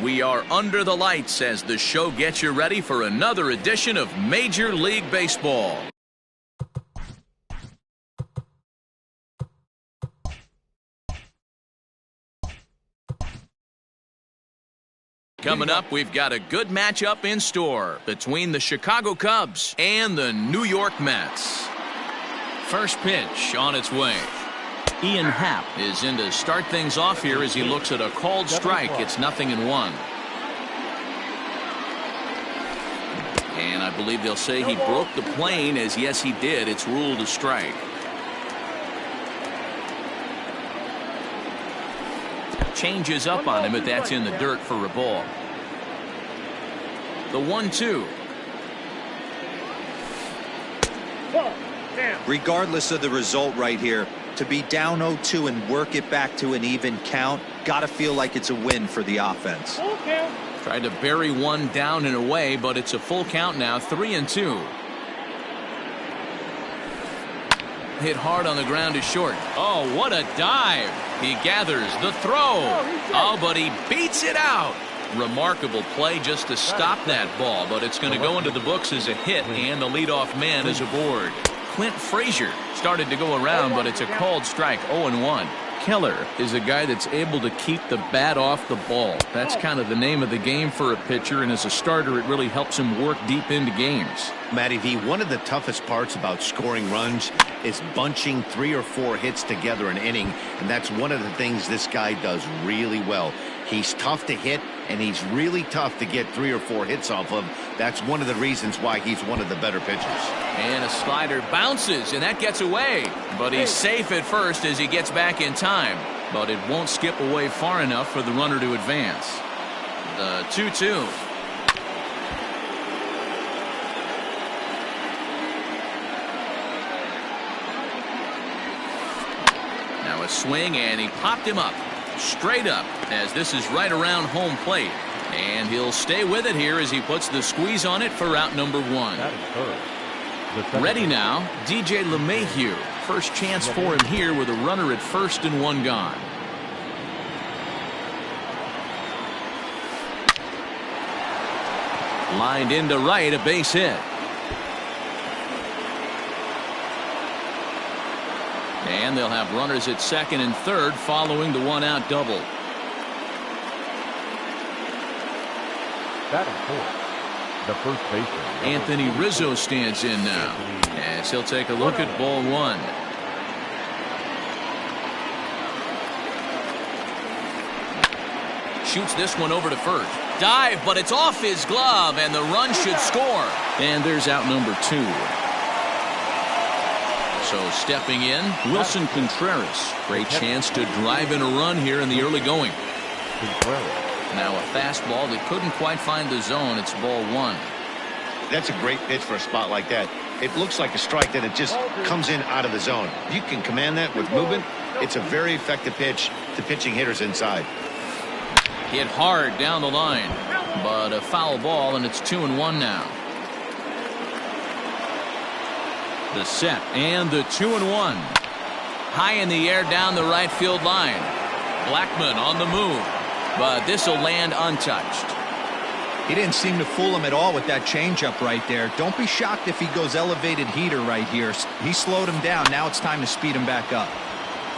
We are under the lights as the show gets you ready for another edition of Major League Baseball. Coming up, we've got a good matchup in store between the Chicago Cubs and the New York Mets. First pitch on its way. Ian Happ is in to start things off here as he looks at a called strike. It's 0-1. And I believe they'll say he broke the plane, as yes he did. It's ruled a strike. Changes up on him, but that's in the dirt for a ball. The 1-2. Regardless of the result right here, to be down 0-2 and work it back to an even count, gotta feel like it's a win for the offense. Tried to bury one down and away, but it's a full count now, 3-2. Hit hard on the ground is short. Oh, what a dive. He gathers the throw. Oh, but he beats it out. Remarkable play just to stop that ball, but it's going to go into the books as a hit, and the leadoff man is aboard. Clint Frazier started to go around, but it's a called strike, 0-1. Keller is a guy that's able to keep the bat off the ball. That's kind of the name of the game for a pitcher, and as a starter, it really helps him work deep into games. Matty V, one of the toughest parts about scoring runs is bunching 3 or 4 hits together an inning, and that's one of the things this guy does really well. He's tough to hit, and he's really tough to get 3 or 4 hits off of. That's one of the reasons why he's one of the better pitchers. And a slider bounces, and that gets away. But he's safe at first as he gets back in time. But it won't skip away far enough for the runner to advance. The 2-2. Now a swing, and he popped him up. Straight up, as this is right around home plate. And he'll stay with it here as he puts the squeeze on it for out number 1. Ready now, DJ LeMahieu. First chance for him here with a runner at first and 1 gone. Lined into right, a base hit. And they'll have runners at second and third following the 1-out double. The first baseman, Anthony Rizzo stands in now, as he'll take a look at ball 1. Shoots this one over to first. Dive, but it's off his glove, and the run should score. And there's out number 2. So stepping in, Wilson Contreras. Great chance to drive in a run here in the early going. Now a fastball that couldn't quite find the zone. It's ball 1. That's a great pitch for a spot like that. It looks like a strike, then it just comes in out of the zone. If you can command that with movement, it's a very effective pitch to pitching hitters inside. Hit hard down the line, but a foul ball, and it's 2-1 now. The set and the 2-1. High in the air down the right field line. Blackmon on the move, but this will land untouched. He didn't seem to fool him at all with that changeup right there. Don't be shocked if he goes elevated heater right here. He slowed him down. Now it's time to speed him back up.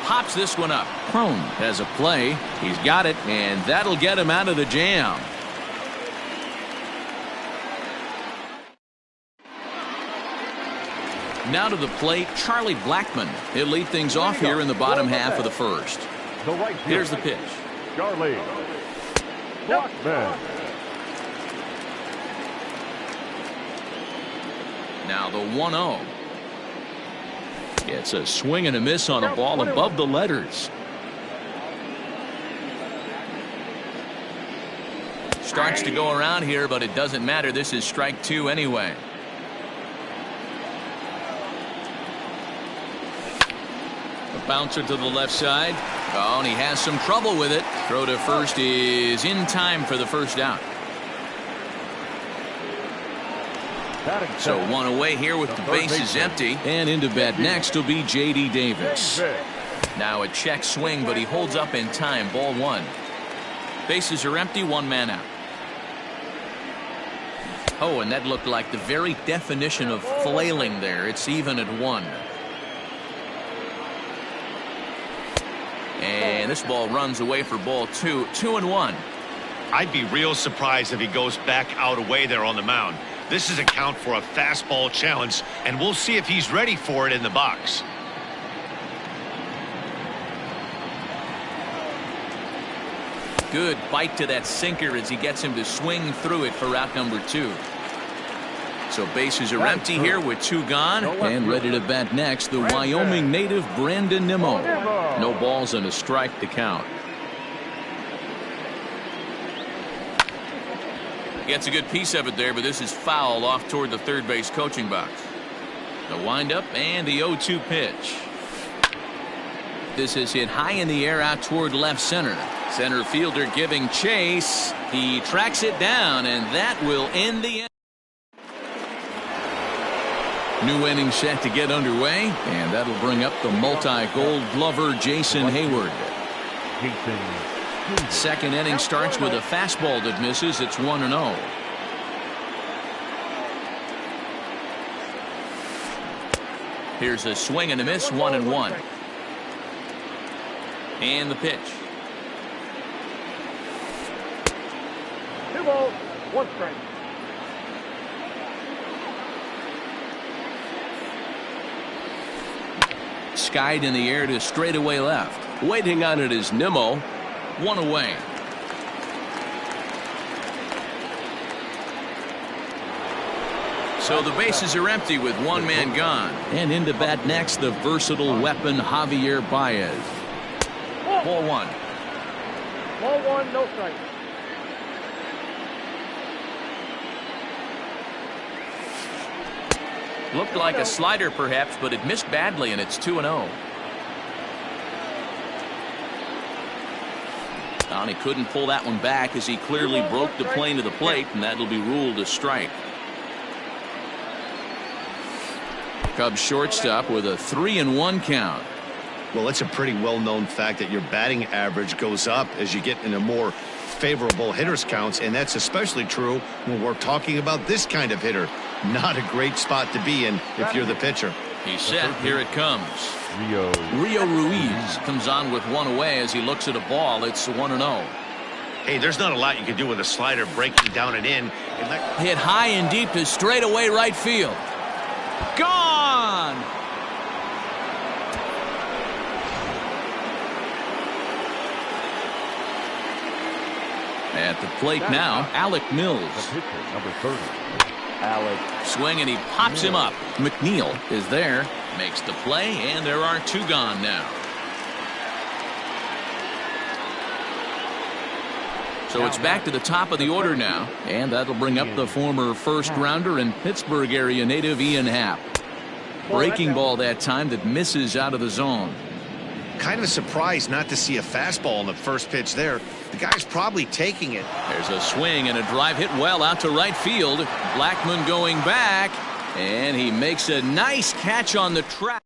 Pops this one up. Crone has a play. He's got it, and that'll get him out of the jam. Now to the plate, Charlie Blackmon. He'll lead things off here in the bottom half of the first. Here's the pitch. Charlie Blackmon. Now the 1-0. It's a swing and a miss on a ball above the letters. Starts to go around here, but it doesn't matter. This is strike 2 anyway. A bouncer to the left side. Oh, and he has some trouble with it. Throw to first is in time for the first out. So one away here with the bases empty. And into bat next will be J.D. Davis. Now a check swing, but he holds up in time. Ball 1. Bases are empty, one man out. Oh, and that looked like the very definition of flailing there. It's even at 1. And this ball runs away for ball 2. 2-1. I'd be real surprised if he goes back out away there on the mound. This is a count for a fastball challenge, and we'll see if he's ready for it in the box. Good bite to that sinker as he gets him to swing through it for out number 2. So bases are empty here with 2 gone, and ready to bat next, the Wyoming native Brandon Nimmo. No balls and a strike to count. Gets a good piece of it there, but this is foul off toward the third base coaching box. The windup and the 0-2 pitch. This is hit high in the air out toward left center. Center fielder giving chase. He tracks it down, and that will end the inning. New inning set to get underway, and that'll bring up the multi-gold glover Jason Hayward. Second inning starts with a fastball that misses. It's 1-0. Here's a swing and a miss, 1-1. And the pitch. 2 balls, 1 strike. Skied in the air to straightaway left. Waiting on it is Nimmo. 1 away. So the bases are empty with 1 man gone. And into bat next, the versatile weapon Javier Baez. Ball 1. Ball 1, no strike. Looked like a slider perhaps, but it missed badly, and it's 2-0. And he couldn't pull that one back as he clearly broke the plane to the plate, and that'll be ruled a strike. Cubs shortstop with a 3-1 count. Well, it's a pretty well-known fact that your batting average goes up as you get into more favorable hitters counts, and that's especially true when we're talking about this kind of hitter. Not a great spot to be in if you're the pitcher. He's set. Here it comes. Rio Ruiz comes on with 1 away as he looks at a ball. It's 1-0. Hey, there's not a lot you can do with a slider breaking down and in. Hit high and deep to straightaway right field. Gone! At the plate now, Alec Mills. Number 30. Alec. Swing and he pops him up. McNeil is there, makes the play, and there are 2 gone now. So it's back to the top of the order now, and that'll bring up the former first-rounder and Pittsburgh area native Ian Happ. Breaking ball that time that misses out of the zone. Kind of surprised not to see a fastball in the first pitch there. The guy's probably taking it. There's a swing and a drive hit well out to right field. Blackmon going back, and he makes a nice catch on the track.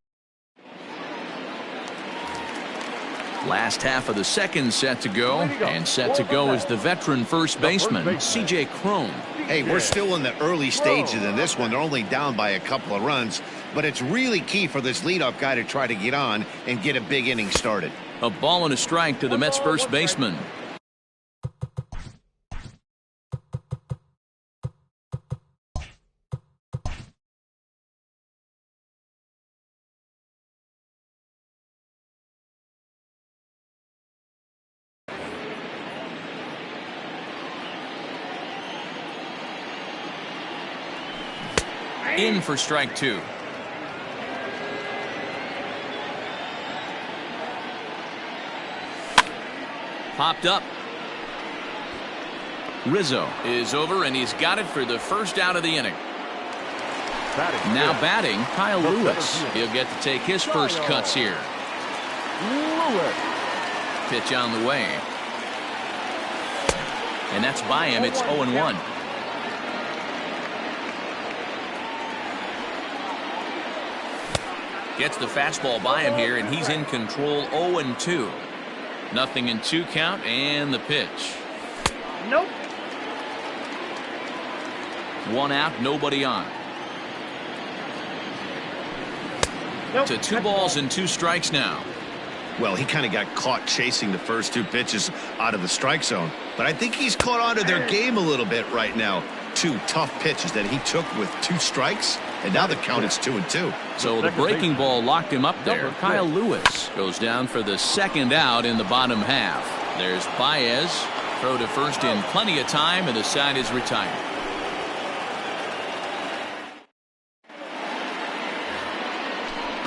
Last half of the second set to go, and set to go is the veteran first baseman, C.J. Cron. Hey, we're still in the early stages in this one. They're only down by a couple of runs, but it's really key for this leadoff guy to try to get on and get a big inning started. A ball and a strike to the Mets first baseman. In for strike 2. Popped up. Rizzo is over, and he's got it for the first out of the inning. Now batting, Kyle Lewis. He'll get to take his first cuts here. Pitch on the way. And that's by him. It's 0-1. Gets the fastball by him here, and he's in control. 0-2. Nothing in 2 count, and the pitch. Nope. One out, nobody on. Nope. To 2 balls and 2 strikes now. Well, he kind of got caught chasing the first 2 pitches out of the strike zone. But I think he's caught on to their game a little bit right now. 2 tough pitches that he took with 2 strikes, and now the count is 2-2. So the breaking ball locked him up there. Kyle Lewis goes down for the 2nd out in the bottom half. There's Baez. Throw to first in plenty of time, and the side is retired.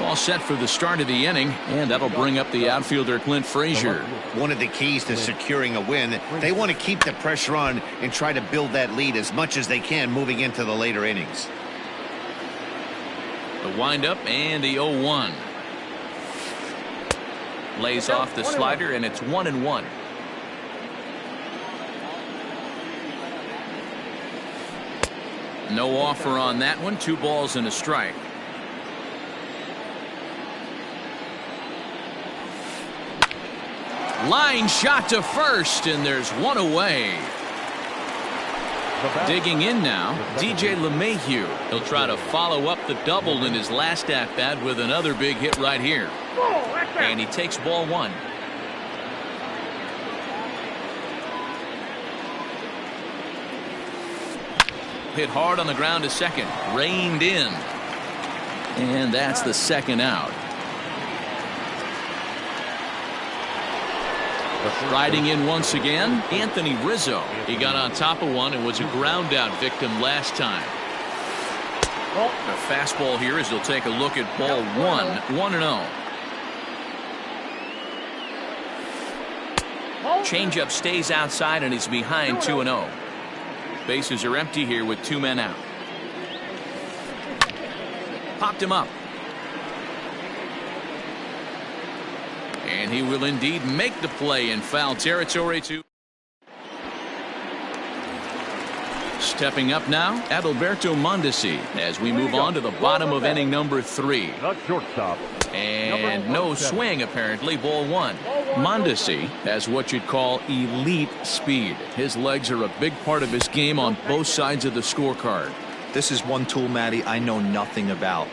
All set for the start of the inning, and that'll bring up the outfielder Clint Frazier. One of the keys to securing a win, they want to keep the pressure on and try to build that lead as much as they can moving into the later innings. The windup and the 0-1. Lays off the slider, and it's 1-1. No offer on that one. 2 balls and a strike. Line shot to first, and there's 1 away. Digging in now, DJ LeMahieu. He'll try to follow up the double in his last at-bat with another big hit right here. And he takes ball 1. Hit hard on the ground to second. Reined in. And that's the 2nd out. Riding in once again, Anthony Rizzo. He got on top of one and was a ground out victim last time. A fastball here as he'll take a look at ball 1. 1-0. Changeup stays outside and he's behind 2-0. Bases are empty here with 2 men out. Popped him up. And he will indeed make the play in foul territory. Stepping up now, Adalberto Mondesi as we move on to the bottom of inning number 3. Shortstop. And no swing apparently. Ball 1. Mondesi has what you'd call elite speed. His legs are a big part of his game on both sides of the scorecard. This is one tool, Matty, I know nothing about.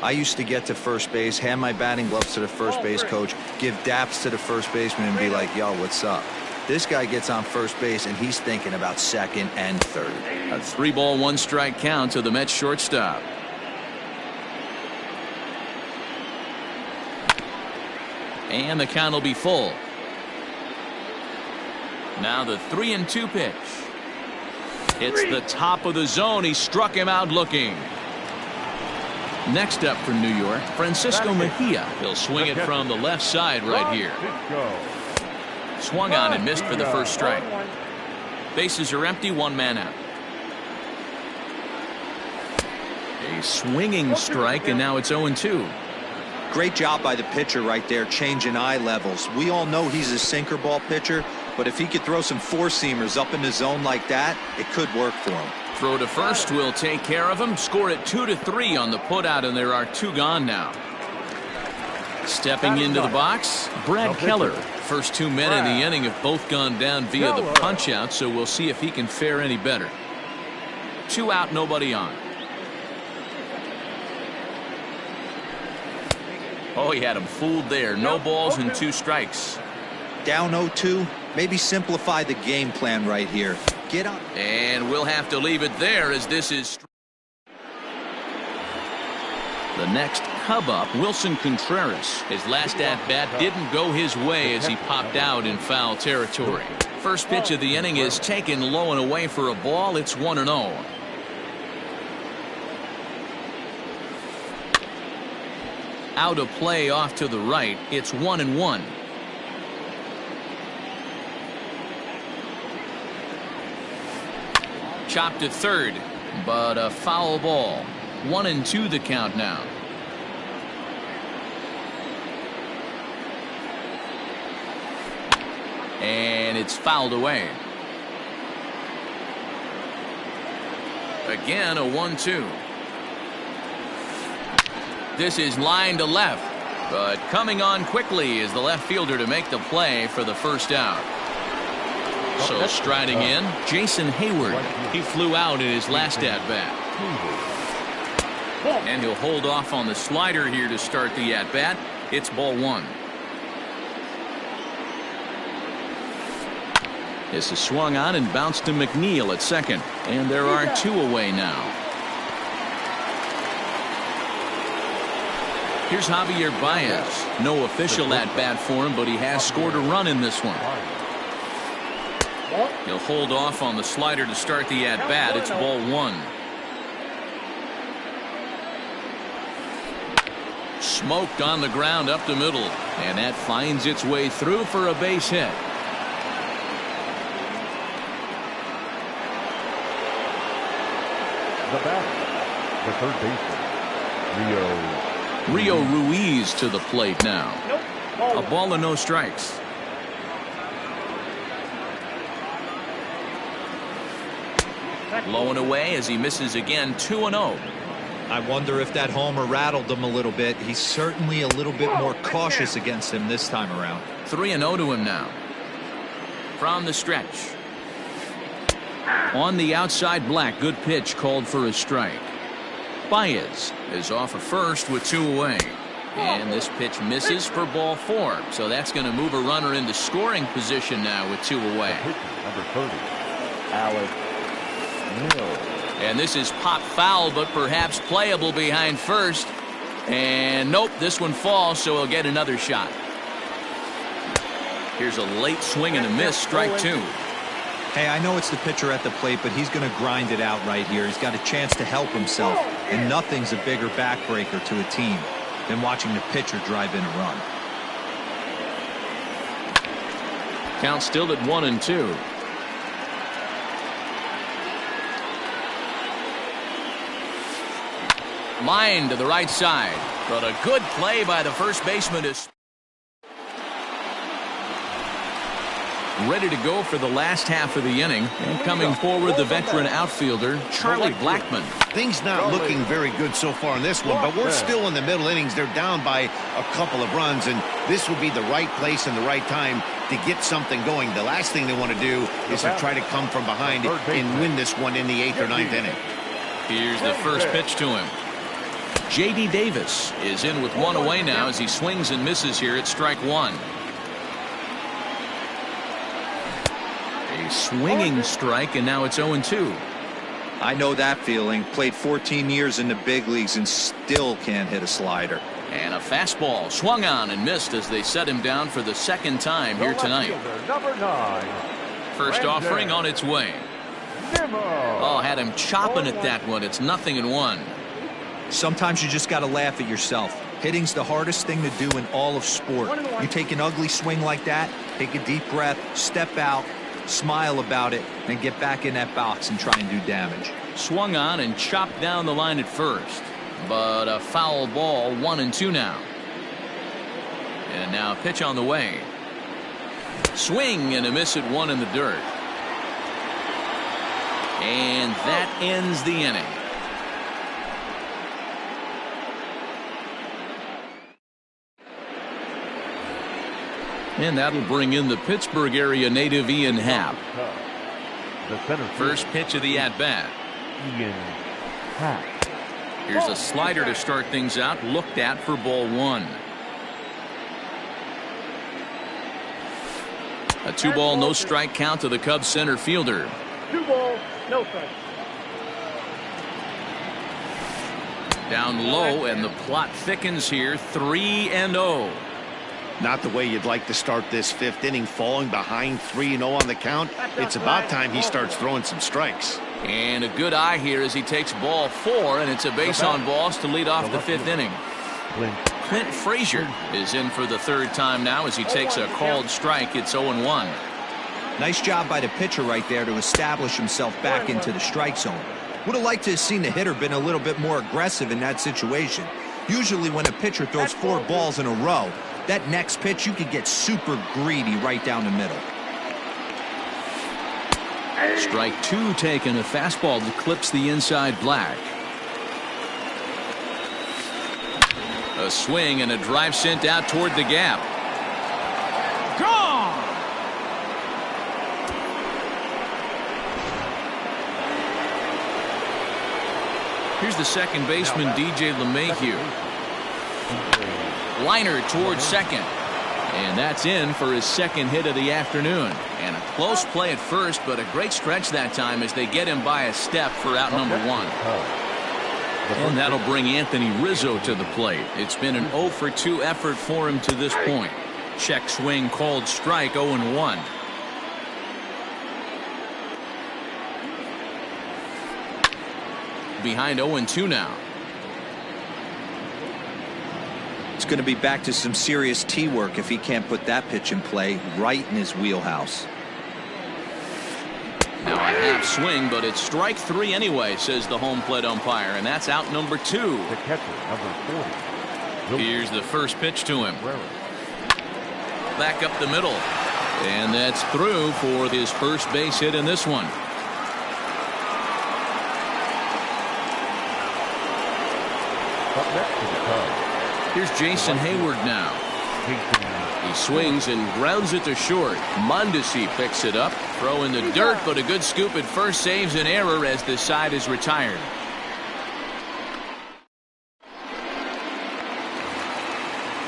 I used to get to first base, hand my batting gloves to the first base coach, give daps to the first baseman and be like, yo, what's up? This guy gets on first base and he's thinking about second and third. A 3-ball 1-strike count to the Mets shortstop. And the count will be full. Now the 3-2 pitch. It's the top of the zone. He struck him out looking. Next up from New York, Francisco Mejia. He'll swing it from the left side right here. Swung on and missed for the first strike. Bases are empty, 1 man out. A swinging strike, and now it's 0-2. Great job by the pitcher right there, changing eye levels. We all know he's a sinker ball pitcher, but if he could throw some 4-seamers up in the zone like that, it could work for him. Throw to first will take care of him. Score it 2-3 on the putout, and there are 2 gone now. Stepping into the box, Brad Keller. First 2 men in the inning have both gone down via the punch out, so we'll see if he can fare any better. 2 out, nobody on. Oh, he had him fooled there. No balls and 2 strikes. Down 0-2, maybe simplify the game plan right here. Get up. And we'll have to leave it there as this is. The next Cub up, Wilson Contreras. His last at-bat didn't go his way as he popped out in foul territory. First pitch of the inning is taken low and away for a ball. It's 1-0. Out of play off to the right. It's 1-1. Chopped to third, but a foul ball. 1-2 the count now. And it's fouled away. Again, a 1-2. This is line to left, but coming on quickly is the left fielder to make the play for the first out. So striding in, Jason Hayward. He flew out in his last at-bat. And he'll hold off on the slider here to start the at-bat. It's ball one. This is swung on and bounced to McNeil at second. And there are two away now. Here's Javier Baez. No official at-bat for him, but he has scored a run in this one. He'll hold off on the slider to start the at-bat. It's ball one. Smoked on the ground up the middle. And that finds its way through for a base hit. The batter, the third baseman, Rio Ruiz to the plate now. A ball and no strikes. Low and away as he misses again. 2-0. I wonder if that homer rattled him a little bit. He's certainly a little bit more cautious against him this time around. 3-0 to him now. From the stretch. On the outside, Black. Good pitch called for a strike. Baez is off of first with two away. And this pitch misses for ball four. So that's going to move a runner into scoring position now with two away. number 30, Alex Mills. And this is pop foul, but perhaps playable behind first. And nope, this one falls, so he'll get another shot. Here's a late swing and a miss, strike two. Hey, I know it's the pitcher at the plate, but he's going to grind it out right here. He's got a chance to help himself, and nothing's a bigger backbreaker to a team than watching the pitcher drive in a run. Count still at 1-2. Line to the right side, but a good play by the first baseman is ready to go for the last half of the inning. And coming forward, the veteran outfielder, Charlie Blackmon. Things not looking very good so far in this one, but we're still in the middle innings. They're down by a couple of runs, and this would be the right place and the right time to get something going. The last thing they want to do is to try to come from behind and win this one in the 8th or 9th inning. Here's the first pitch to him. J.D. Davis is in with one away now as he swings and misses here at strike one. A swinging strike, and now it's 0-2. I know that feeling. Played 14 years in the big leagues and still can't hit a slider. And a fastball swung on and missed as they set him down for the second time here tonight. Number 9, First offering on its way. Oh, had him chopping at that one. It's 0-1. Sometimes you just got to laugh at yourself. Hitting's the hardest thing to do in all of sport. You take an ugly swing like that, take a deep breath, step out, smile about it, and get back in that box and try and do damage. Swung on and chopped down the line at first, but a foul ball. 1-2 now. And now a pitch on the way. Swing and a miss at one in the dirt. And that ends the inning. And that'll bring in the Pittsburgh area native Ian Happ. First pitch of the at-bat. Ian Happ. Here's a slider to start things out, looked at for ball one. A 2-ball, no strike count to the Cubs center fielder. 2 balls, no strike. Down low, and the plot thickens here. 3-0. Not the way you'd like to start this 5th inning, falling behind 3-0 on the count. It's about time he starts throwing some strikes. And a good eye here as he takes ball 4, and it's a base on balls to lead off the 5th inning. Clint Frazier is in for the 3rd time now as he takes a called strike. It's 0-1. Nice job by the pitcher right there to establish himself back into the strike zone. Would have liked to have seen the hitter been a little bit more aggressive in that situation. Usually when a pitcher throws 4 balls in a row, that next pitch you could get super greedy right down the middle. Strike 2 taken. A fastball that clips the inside Black. A swing and a drive sent out toward the gap. Gone! Here's the second baseman, DJ LeMahieu. Liner towards second. And that's in for his second hit of the afternoon. And a close play at first, but a great stretch that time as they get him by a step for out number one. And that'll bring Anthony Rizzo to the plate. It's been an 0 for 2 effort for him to this point. Check swing called strike, 0-1. Behind 0-2 now. It's going to be back to some serious tee work if he can't put that pitch in play right in his wheelhouse. Now a half swing, but it's strike 3 anyway, says the home plate umpire, and that's out number 2. The catcher, number 40. Here's the first pitch to him. Back up the middle. And that's through for his first base hit in this one. Up next to the Cubs. Here's Jason Hayward now. He swings and grounds it to short. Mondesi picks it up. Throw in the dirt, but a good scoop at first saves an error as the side is retired.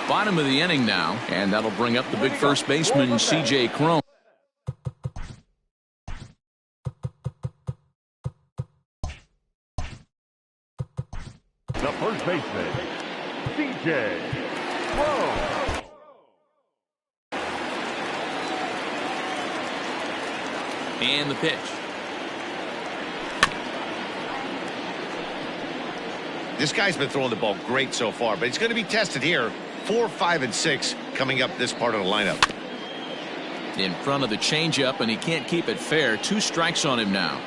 Bottom of the inning now, and that'll bring up the big first baseman, C.J. Cron. The first baseman, C.J. Cron. And the pitch. This guy's been throwing the ball great so far, but he's going to be tested here. 4, 5, and 6 coming up this part of the lineup. In front of the changeup, and he can't keep it fair. 2 strikes on him now.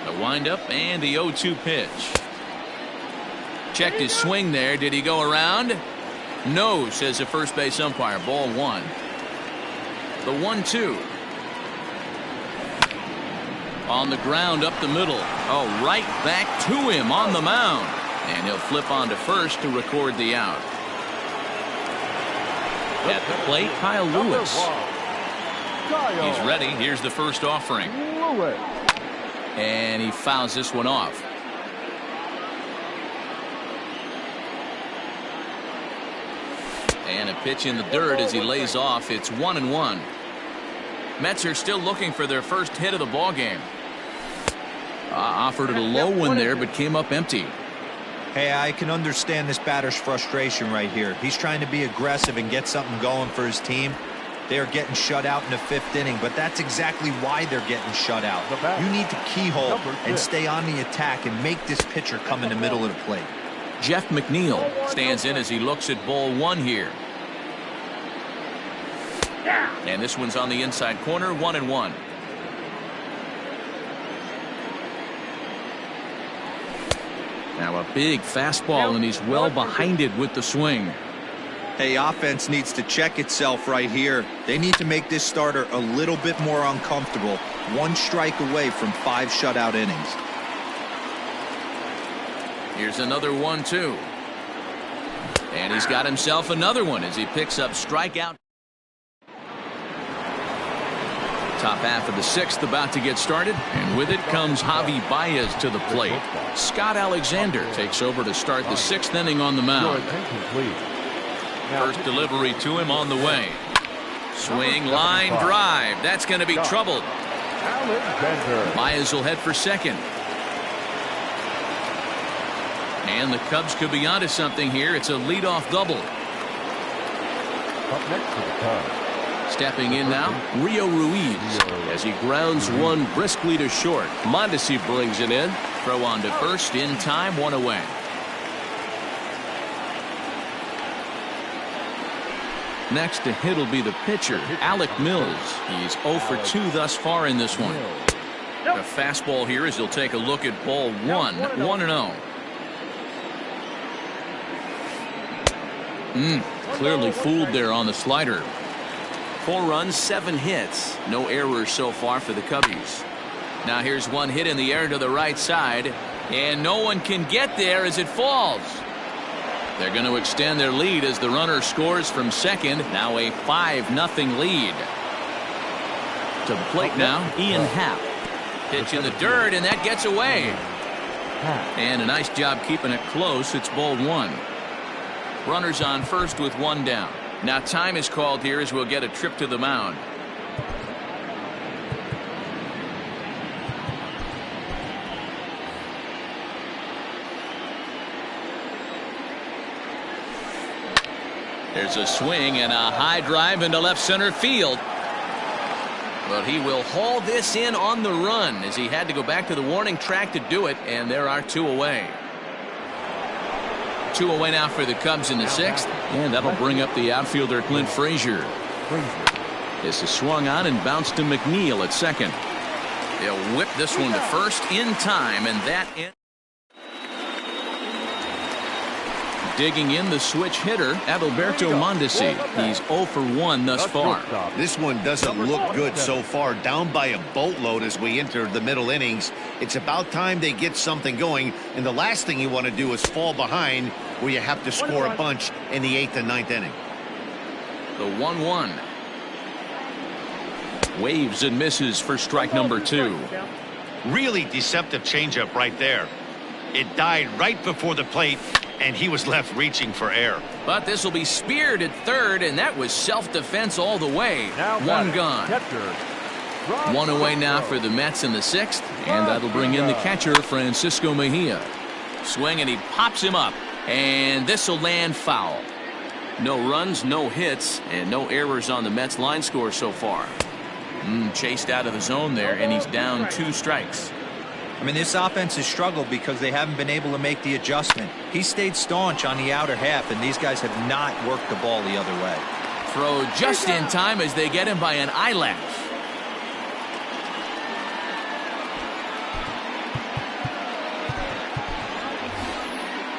The windup and the 0-2 pitch. Checked his swing there. Did he go around? No, says the first base umpire. Ball 1. The 1-2. On the ground up the middle. Oh, right back to him on the mound. And he'll flip on to first to record the out. At the plate, Kyle Lewis. He's ready. Here's the first offering. And he fouls this one off. And a pitch in the dirt as he lays off. It's 1-1. Mets are still looking for their first hit of the ball game. Offered it a low one there, but came up empty. Hey, I can understand this batter's frustration right here. He's trying to be aggressive and get something going for his team. They are getting shut out in the 5th inning, but that's exactly why they're getting shut out. You need to keyhole and stay on the attack and make this pitcher come in the middle of the plate. Jeff McNeil stands in as he looks at ball 1 here. And this one's on the inside corner, 1-1. Now a big fastball, and he's well behind it with the swing. Hey, offense needs to check itself right here. They need to make this starter a little bit more uncomfortable. 1 strike away from 5 shutout innings. Here's another 1-2. And he's got himself another one as he picks up strikeout. Top half of the 6th about to get started, and with it comes Javi Baez to the plate. Scott Alexander takes over to start the 6th inning on the mound. First delivery to him on the way. Swing, line, drive. That's going to be troubled. Baez will head for second. And the Cubs could be onto something here. It's a leadoff double. Up next to the Cubs. Stepping in now, Rio Ruiz as he grounds one briskly to short. Mondesi brings it in. Throw on to first in time, 1 away. Next to hit will be the pitcher, Alec Mills. He's 0 for 2 thus far in this one. A fastball here as he'll take a look at ball 1, 1-0. Clearly fooled there on the slider. 4 runs, 7 hits. No errors so far for the Cubbies. Now here's one hit in the air to the right side, and no one can get there as it falls. They're going to extend their lead as the runner scores from second. Now a 5-0 lead. To the plate now, Ian Happ. Pitch in the dirt, and that gets away. pass. And a nice job keeping it close. It's ball one. Runners on first with one down. Now time is called here as we'll get a trip to the mound. There's a swing and a high drive into left center field. But he will haul this in on the run as he had to go back to the warning track to do it, and there are two away. Two away now for the Cubs in the sixth, and that'll bring up the outfielder Clint Frazier. This is swung on and bounced to McNeil at second. They'll whip this one to first in time, and that ends. Digging in the switch hitter, Adalberto Mondesi. He's 0 for 1 thus far. This one doesn't look good so far. Down by a boatload as we enter the middle innings. It's about time they get something going, and the last thing you want to do is fall behind where you have to score a bunch in the 8th and 9th inning. The 1-1. Waves and misses for strike number 2. Really deceptive changeup right there. It died right before the plate, and he was left reaching for air. But this will be speared at third, and that was self-defense all the way. One gone. One away now for the Mets in the sixth, and that'll bring in the catcher, Francisco Mejia. Swing, and he pops him up, and this will land foul. No runs, no hits, and no errors on the Mets line score so far. Chased out of the zone there, and he's down 2 strikes. I mean, this offense has struggled because they haven't been able to make the adjustment. He stayed staunch on the outer half, and these guys have not worked the ball the other way. Throw just in time as they get him by an eyelash.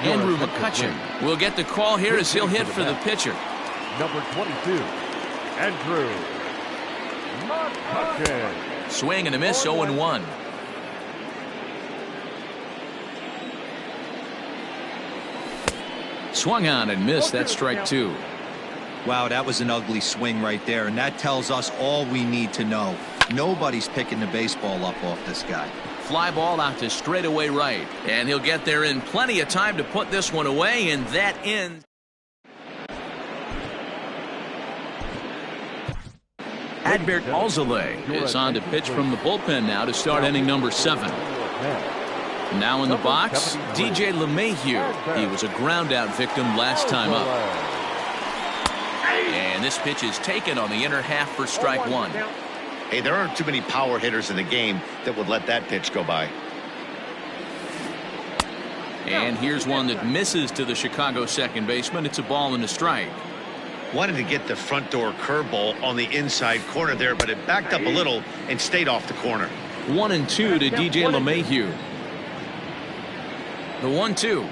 Andrew McCutcheon will get the call here as he'll hit for the pitcher. Number 22, Andrew McCutcheon. Swing and a miss, 0-1. Swung on and missed. That's strike 2. Wow, that was an ugly swing right there, and that tells us all we need to know. Nobody's picking the baseball up off this guy. Fly ball out to straightaway right, and he'll get there in plenty of time to put this one away, and that ends. Adbert Alzolay is on to pitch from the bullpen now to start inning number 7. Now in the box, DJ LeMahieu. He was a ground-out victim last time up. And this pitch is taken on the inner half for strike 1. Hey, there aren't too many power hitters in the game that would let that pitch go by. And here's one that misses to the Chicago second baseman. It's a ball and a strike. Wanted to get the front door curveball on the inside corner there, but it backed up a little and stayed off the corner. 1-2 to DJ LeMahieu. The 1-2.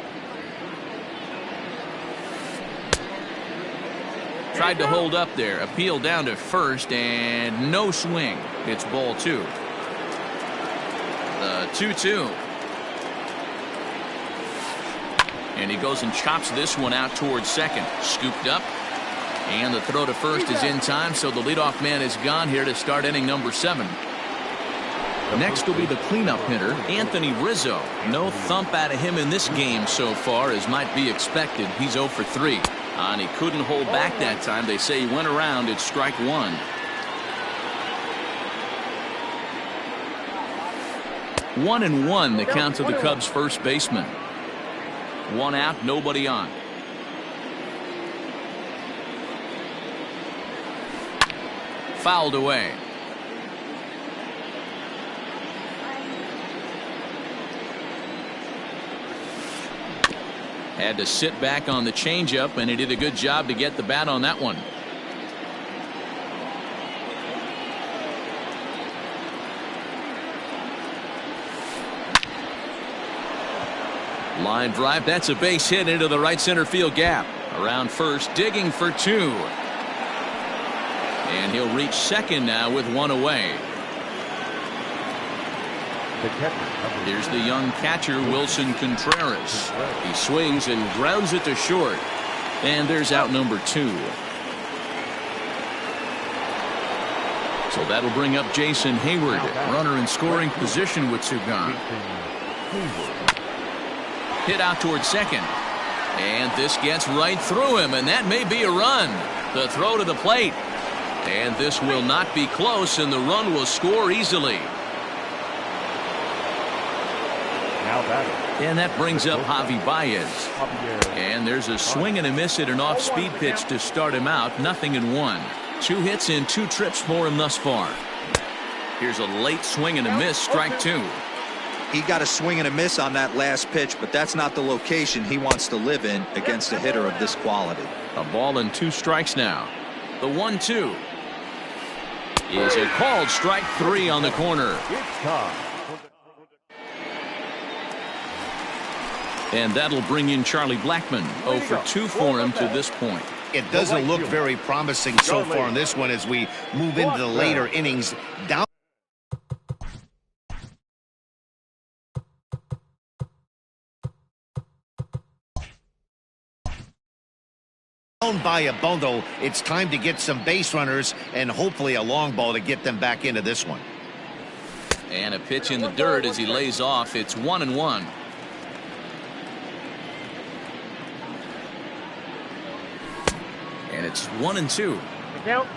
Tried to hold up there. Appeal down to first, and no swing. It's ball 2. The 2-2. And he goes and chops this one out towards second. Scooped up. And the throw to first is in time, so the leadoff man is gone here to start inning number 7. Next will be the cleanup hitter, Anthony Rizzo. No thump out of him in this game so far, as might be expected. He's 0 for 3. And he couldn't hold back that time. They say he went around at strike 1. One and one, the count to the Cubs' first baseman. One out, nobody on. Fouled away. Had to sit back on the changeup, and he did a good job to get the bat on that one. Line drive. That's a base hit into the right center field gap. Around first, digging for 2. And he'll reach second now with 1 away. Here's the young catcher, Wilson Contreras. He swings and grounds it to short. And there's out number 2. So that'll bring up Jason Hayward, runner in scoring position with 2 gone. Hit out towards second. And this gets right through him, and that may be a run. The throw to the plate. And this will not be close, and the run will score easily. Now batting. And that brings up Javi Baez. And there's a swing and a miss at an off-speed pitch to start him out. 0-1. 2 hits and 2 trips for him thus far. Here's a late swing and a miss, strike 2. He got a swing and a miss on that last pitch, but that's not the location he wants to live in against a hitter of this quality. A ball and 2 strikes now. The 1-2 is a called strike 3 on the corner. It's time. And that'll bring in Charlie Blackmon. 0 for 2 for him to this point. It doesn't look very promising so far in this one as we move into the later innings. Down by a bundle. It's time to get some base runners and hopefully a long ball to get them back into this one. And a pitch in the dirt as he lays off. It's 1-1. And it's 1-2.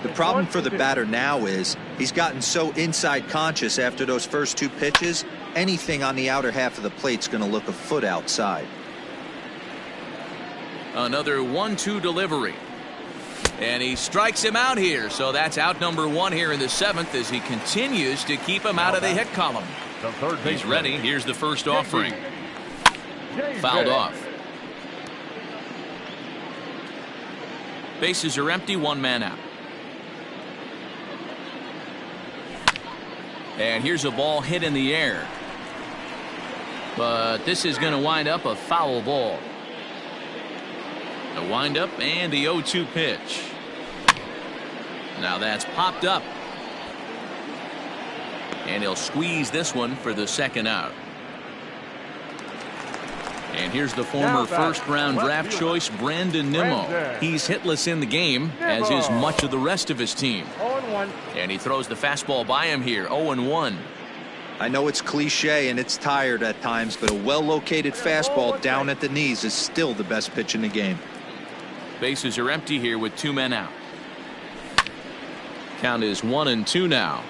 The problem for the batter now is he's gotten so inside conscious after those first 2 pitches. Anything on the outer half of the plate's going to look a foot outside. Another 1-2 delivery. And he strikes him out here. So that's out number 1 here in the 7th as he continues to keep him out of the hit column. He's ready. Here's the first offering. Fouled off. Bases are empty, 1 man out. And here's a ball hit in the air. But this is going to wind up a foul ball. The windup and the 0-2 pitch. Now that's popped up. And he'll squeeze this one for the second out. And here's the former first-round draft choice, Brandon Nimmo. He's hitless in the game, as is much of the rest of his team. 0-1. And he throws the fastball by him here, 0-1. I know it's cliche and it's tired at times, but a well-located fastball down at the knees is still the best pitch in the game. Bases are empty here with 2 men out. Count is 1-2 now.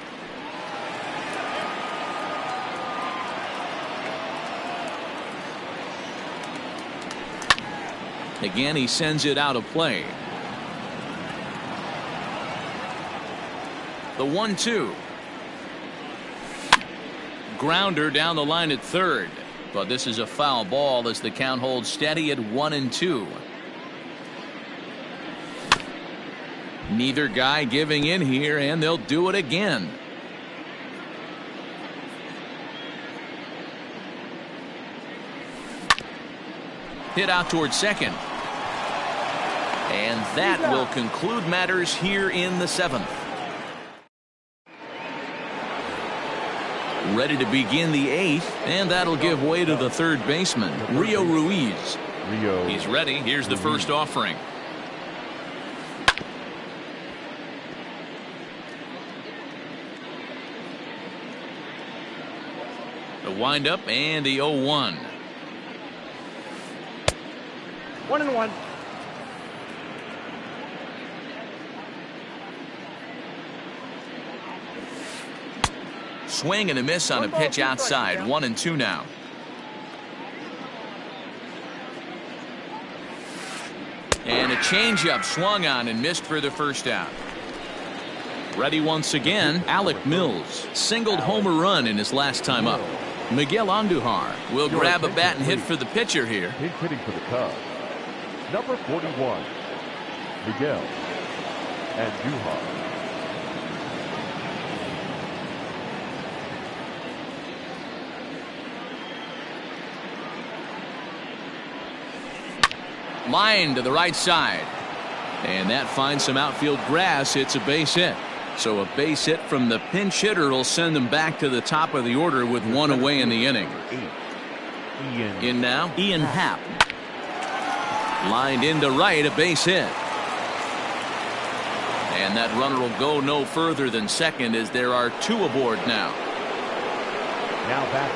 Again, he sends it out of play. The 1-2. Grounder down the line at third. But this is a foul ball as the count holds steady at 1-2. Neither guy giving in here, and they'll do it again. Hit out towards second. And that will conclude matters here in the 7th. Ready to begin the 8th, and that'll give way to the third baseman, Rio Ruiz. He's ready. Here's the first offering. The windup and the 0-1. 1-1. Swing and a miss on a pitch outside. 1-2 now. And a changeup swung on and missed for the first out. Ready once again, Alec Mills singled homer run in his last time up. Miguel Andujar will grab a bat and hit for the pitcher here. He's hitting for the Cubs. Number 41, Miguel Andujar. Line to the right side. And that finds some outfield grass. It's a base hit. So a base hit from the pinch hitter will send them back to the top of the order with 1 away in the inning. In now, Ian Happ. Lined into right, a base hit. And that runner will go no further than second as there are 2 aboard now.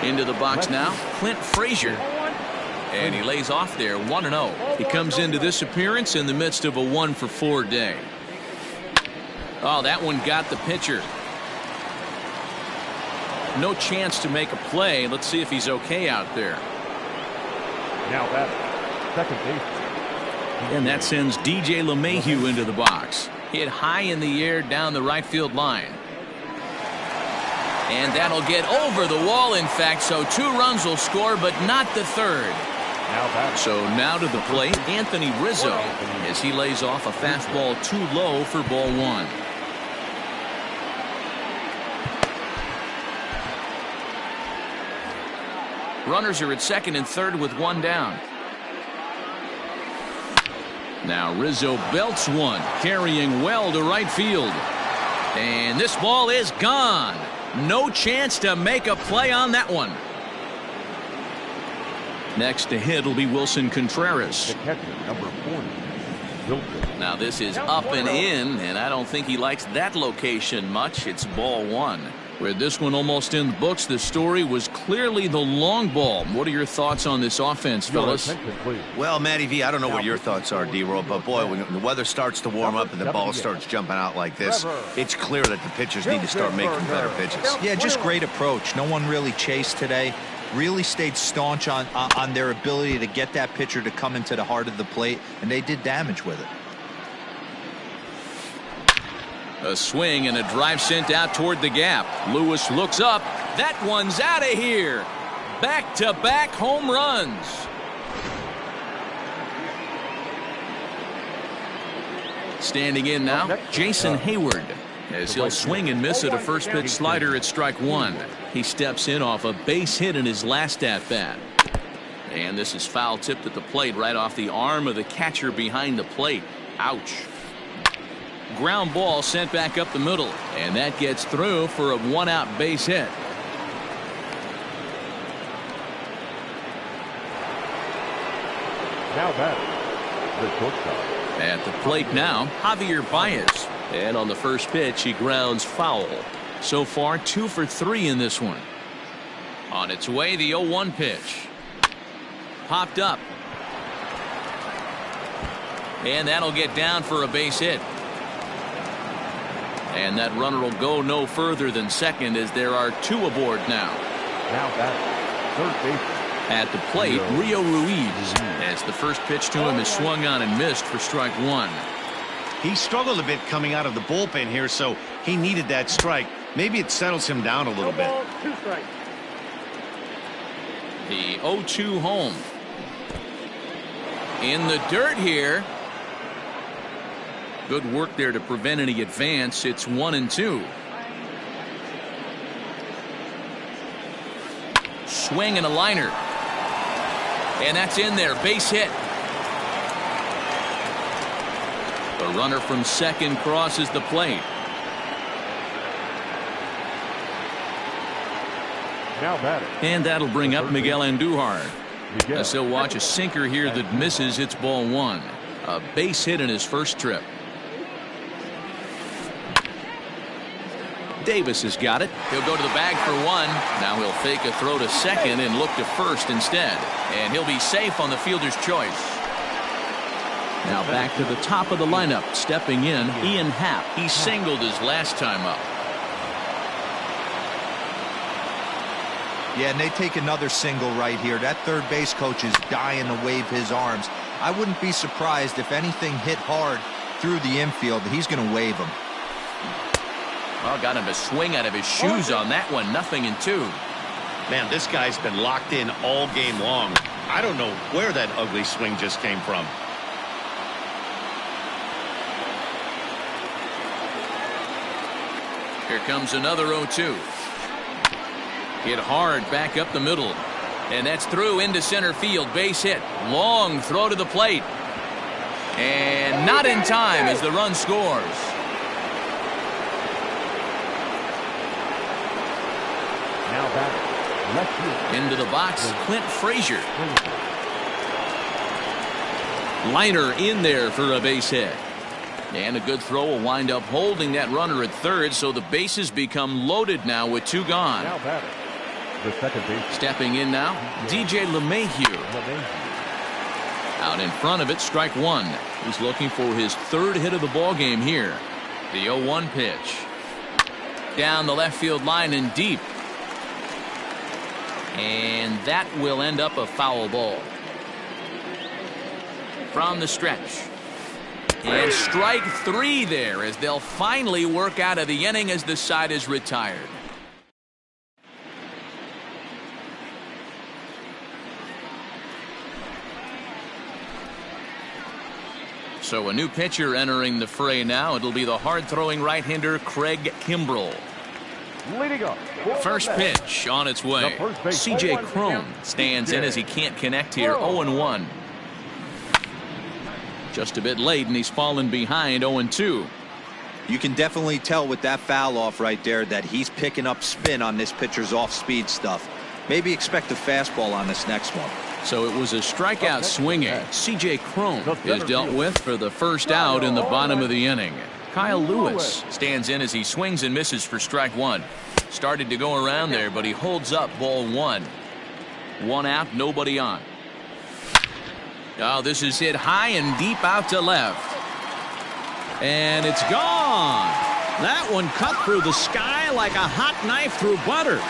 Into the box now, Clint Frazier. And he lays off there 1-0. He comes into this appearance in the midst of a 1-for-4 day. Oh, that one got the pitcher. No chance to make a play. Let's see if he's okay out there. Now that second base. And that sends DJ LeMahieu into the box. Hit high in the air down the right field line. And that'll get over the wall, in fact, so 2 runs will score, but not the third. So now to the plate, Anthony Rizzo, as he lays off a fastball too low for ball 1. Runners are at second and third with 1 down. Now Rizzo belts one, carrying well to right field. And this ball is gone. No chance to make a play on that one. Next to hit will be Wilson Contreras. The catcher, number 40, Wilson. Now this is up and in, and I don't think he likes that location much. It's ball 1. With this one almost in the books, the story was clearly the long ball. What are your thoughts on this offense, fellas? Well, Matty V, I don't know what your thoughts are, D-Roll, but boy, when the weather starts to warm up and the ball starts jumping out like this, it's clear that the pitchers need to start making better pitches. Yeah, just great approach. No one really chased today. Really stayed staunch on their ability to get that pitcher to come into the heart of the plate, and they did damage with it. A swing and a drive sent out toward the gap. Lewis looks up. That one's out of here. Back-to-back home runs. Standing in now, Jason Hayward, as he'll swing and miss at a first pitch slider at strike 1. He steps in off a base hit in his last at-bat. And this is foul tipped at the plate right off the arm of the catcher behind the plate. Ouch. Ground ball sent back up the middle, and that gets through for a 1-out base hit. Now that the shortstop. At the plate now, Javier Baez, and on the first pitch he grounds foul. So far 2 for 3 in this one. On its way, the 0-1 pitch popped up, and that'll get down for a base hit. And that runner will go no further than second, as there are 2 aboard now. Now that third base. At the plate, Rio Ruiz, as the first pitch to him is swung on and missed for strike 1. He struggled a bit coming out of the bullpen here, so he needed that strike. Maybe it settles him down a little bit. 2 strikes. The 0-2 home. In the dirt here. Good work there to prevent any advance. It's 1-2. Swing and a liner. And that's in there. Base hit. The runner from second crosses the plate. Now batting. And that'll bring up Miguel Andujar. As he'll watch a sinker here that misses. It's ball 1. A base hit in his first trip. Davis has got it. He'll go to the bag for 1. Now he'll fake a throw to second and look to first instead. And he'll be safe on the fielder's choice. Now back to the top of the lineup. Stepping in, Ian Happ. He singled his last time up. Yeah, and they take another single right here. That third base coach is dying to wave his arms. I wouldn't be surprised if anything hit hard through the infield. He's going to wave them. Well, got him to swing out of his shoes on that one. 0-2. Man, this guy's been locked in all game long. I don't know where that ugly swing just came from. Here comes another 0-2. Hit hard back up the middle. And that's through into center field. Base hit. Long throw to the plate. And not in time as the run scores. Now back left field. Into the box, Clint Frazier. Liner in there for a base hit. And a good throw will wind up holding that runner at third, so the bases become loaded now with 2 gone. Now batting. The second base. Stepping in now, DJ LeMahieu. Out in front of it, strike one. He's looking for his third hit of the ball game here. The 0-1 pitch. Down the left field line and deep. And that will end up a foul ball. From the stretch. And strike three there as they'll finally work out of the inning as the side is retired. So a new pitcher entering the fray now. It'll be the hard-throwing right-hander Craig Kimbrell. Leading up. First pitch on its way. C.J. Cron stands in as he can't connect here. 0-1. Just a bit late, and he's fallen behind 0-2. You can definitely tell with that foul off right there that he's picking up spin on this pitcher's off-speed stuff. Maybe expect a fastball on this next one. So it was a strikeout swinging. C.J. Cron is dealt with for the first out in the bottom of the inning. Kyle Lewis stands in as he swings and misses for strike one. Started to go around there, but he holds up ball one. One out, nobody on. Oh, this is hit high and deep out to left. And it's gone. That one cut through the sky like a hot knife through butter.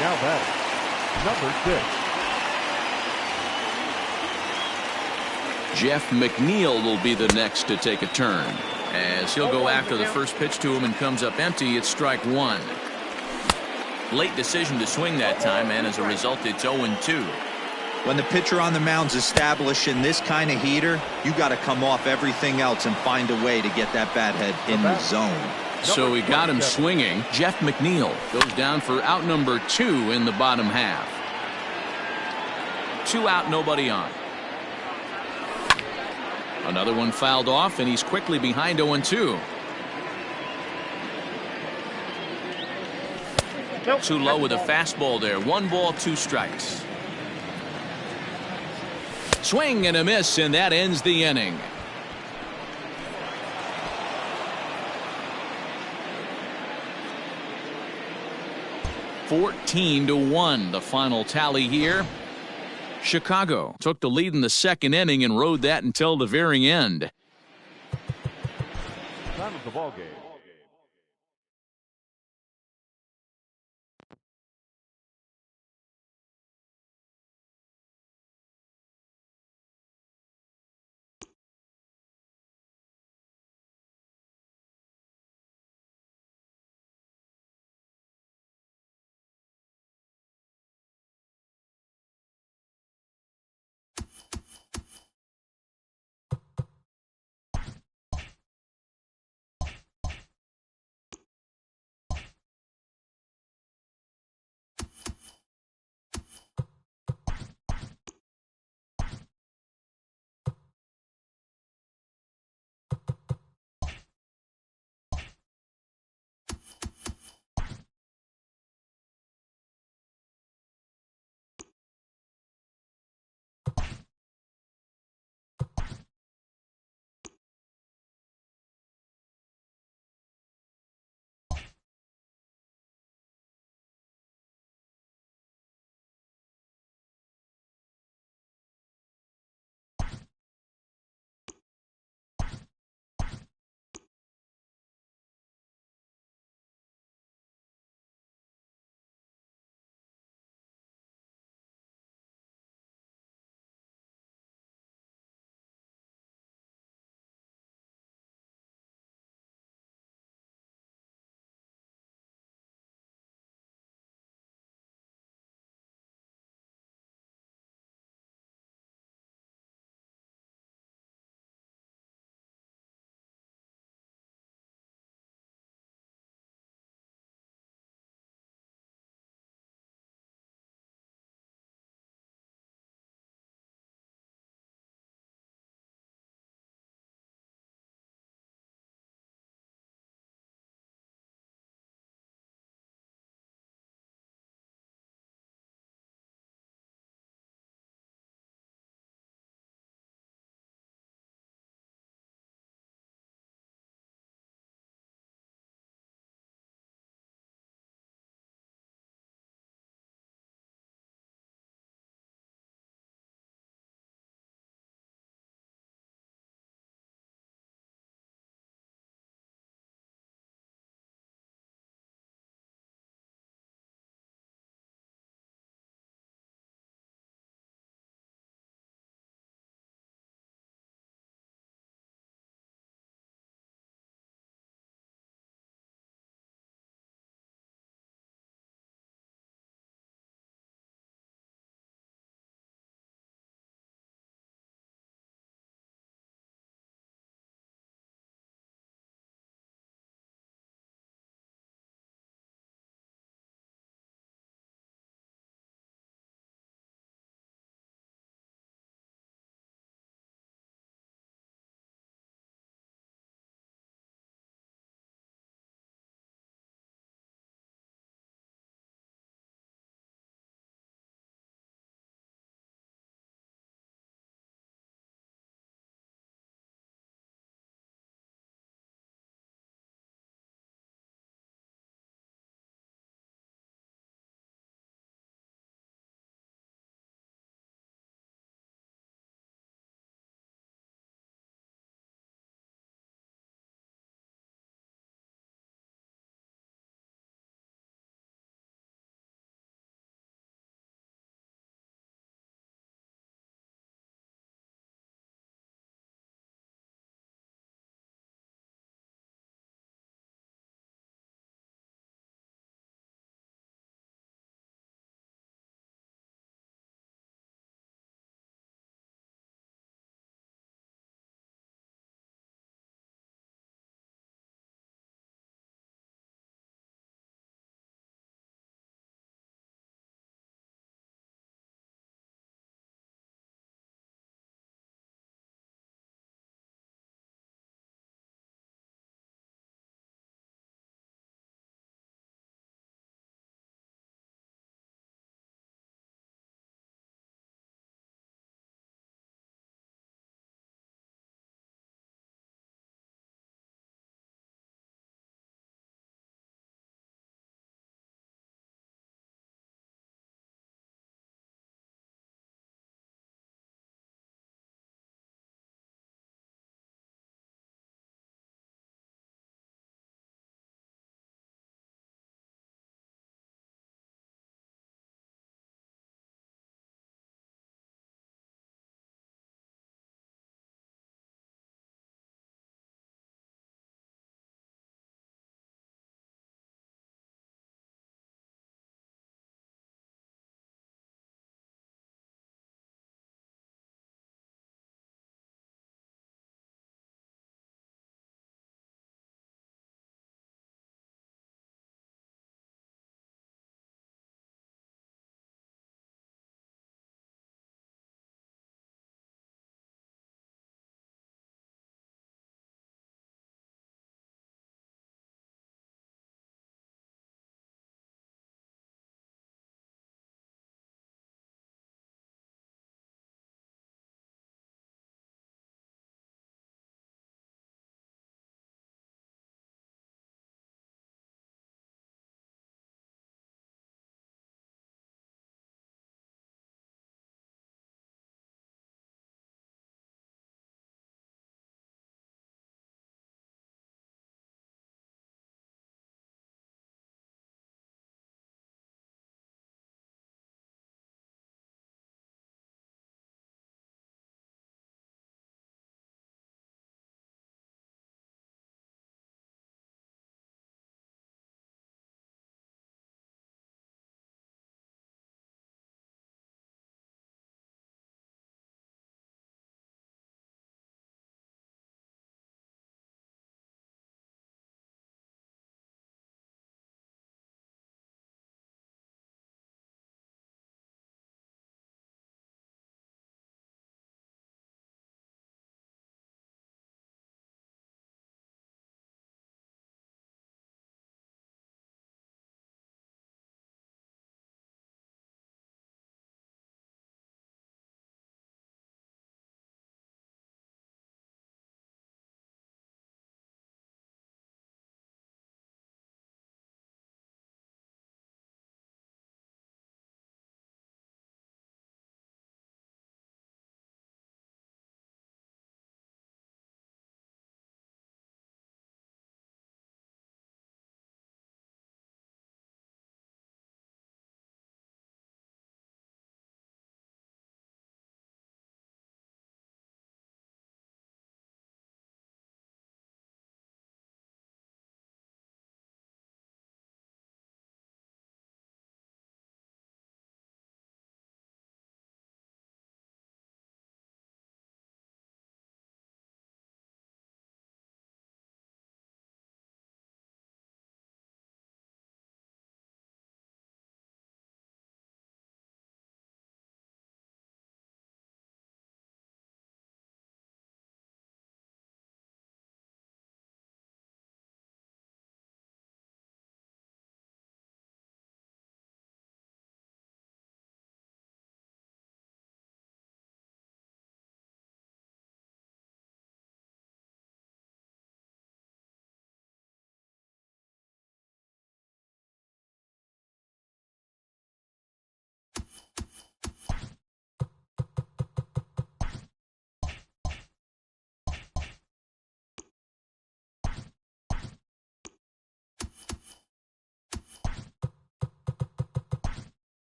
Now batting, number 6. Jeff McNeil will be the next to take a turn. As he'll go after the first pitch to him and comes up empty, it's strike one. Late decision to swing that time, and as a result, it's 0-2. When the pitcher on the mound's establishing this kind of heater, you got to come off everything else and find a way to get that bat head in the zone. So he got him swinging. Jeff McNeil goes down for out number 2 in the bottom half. 2 out, nobody on. Another one fouled off, and he's quickly behind 0-2. Too low with a fastball there. 1 ball, 2 strikes. Swing and a miss, and that ends the inning. (14-1) the final tally here. Chicago took the lead in the second inning and rode that until the very end. Time of the ball game.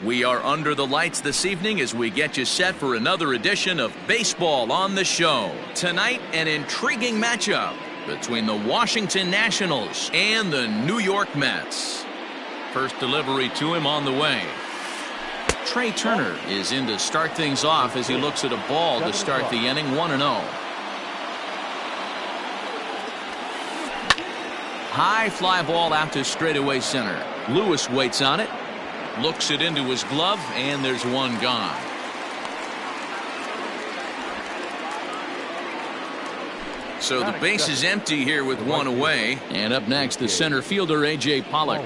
We are under the lights this evening as we get you set for another edition of Baseball on the Show. Tonight, an intriguing matchup between the Washington Nationals and the New York Mets. First delivery to him on the way. Trey Turner is in to start things off as he looks at a ball to start the inning, 1-0. High fly ball out to straightaway center. Lewis waits on it. Looks it into his glove, and there's one gone. So the base is empty here with one away. And up next, the center fielder, A.J. Pollock.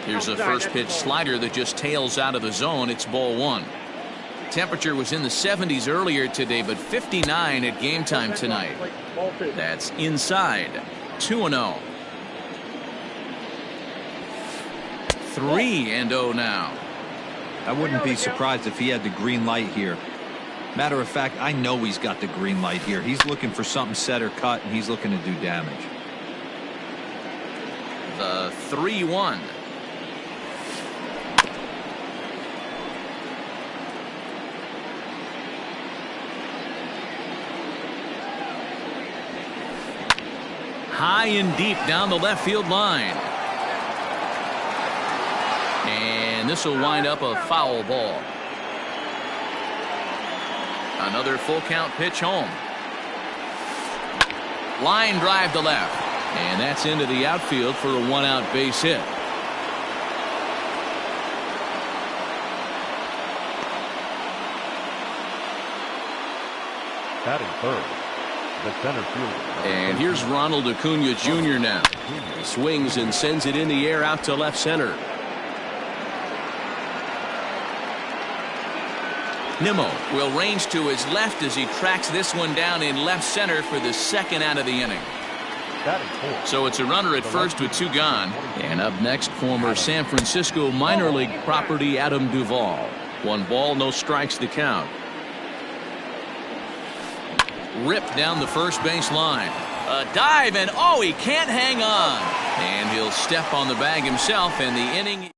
Here's a first pitch slider that just tails out of the zone. It's ball one. Temperature was in the 70s earlier today, but 59 at game time tonight. That's inside. 2-0. 3-0 now. I wouldn't be surprised if he had the green light here. Matter of fact, I know he's got the green light here. He's looking for something set or cut, and he's looking to do damage. The 3-1. High and deep down the left field line. And this will wind up a foul ball. Another full count pitch home. Line drive to left. And that's into the outfield for a one-out base hit. Batting third, the center fielder. And here's Ronald Acuna Jr. now. He swings and sends it in the air out to left center. Nimmo will range to his left as he tracks this one down in left center for the second out of the inning. So it's a runner at first with two gone. And up next, former San Francisco minor league property Adam Duvall. 1 ball, no strikes to count. Ripped down the first base line. A dive, and oh, he can't hang on. And he'll step on the bag himself, and the inning.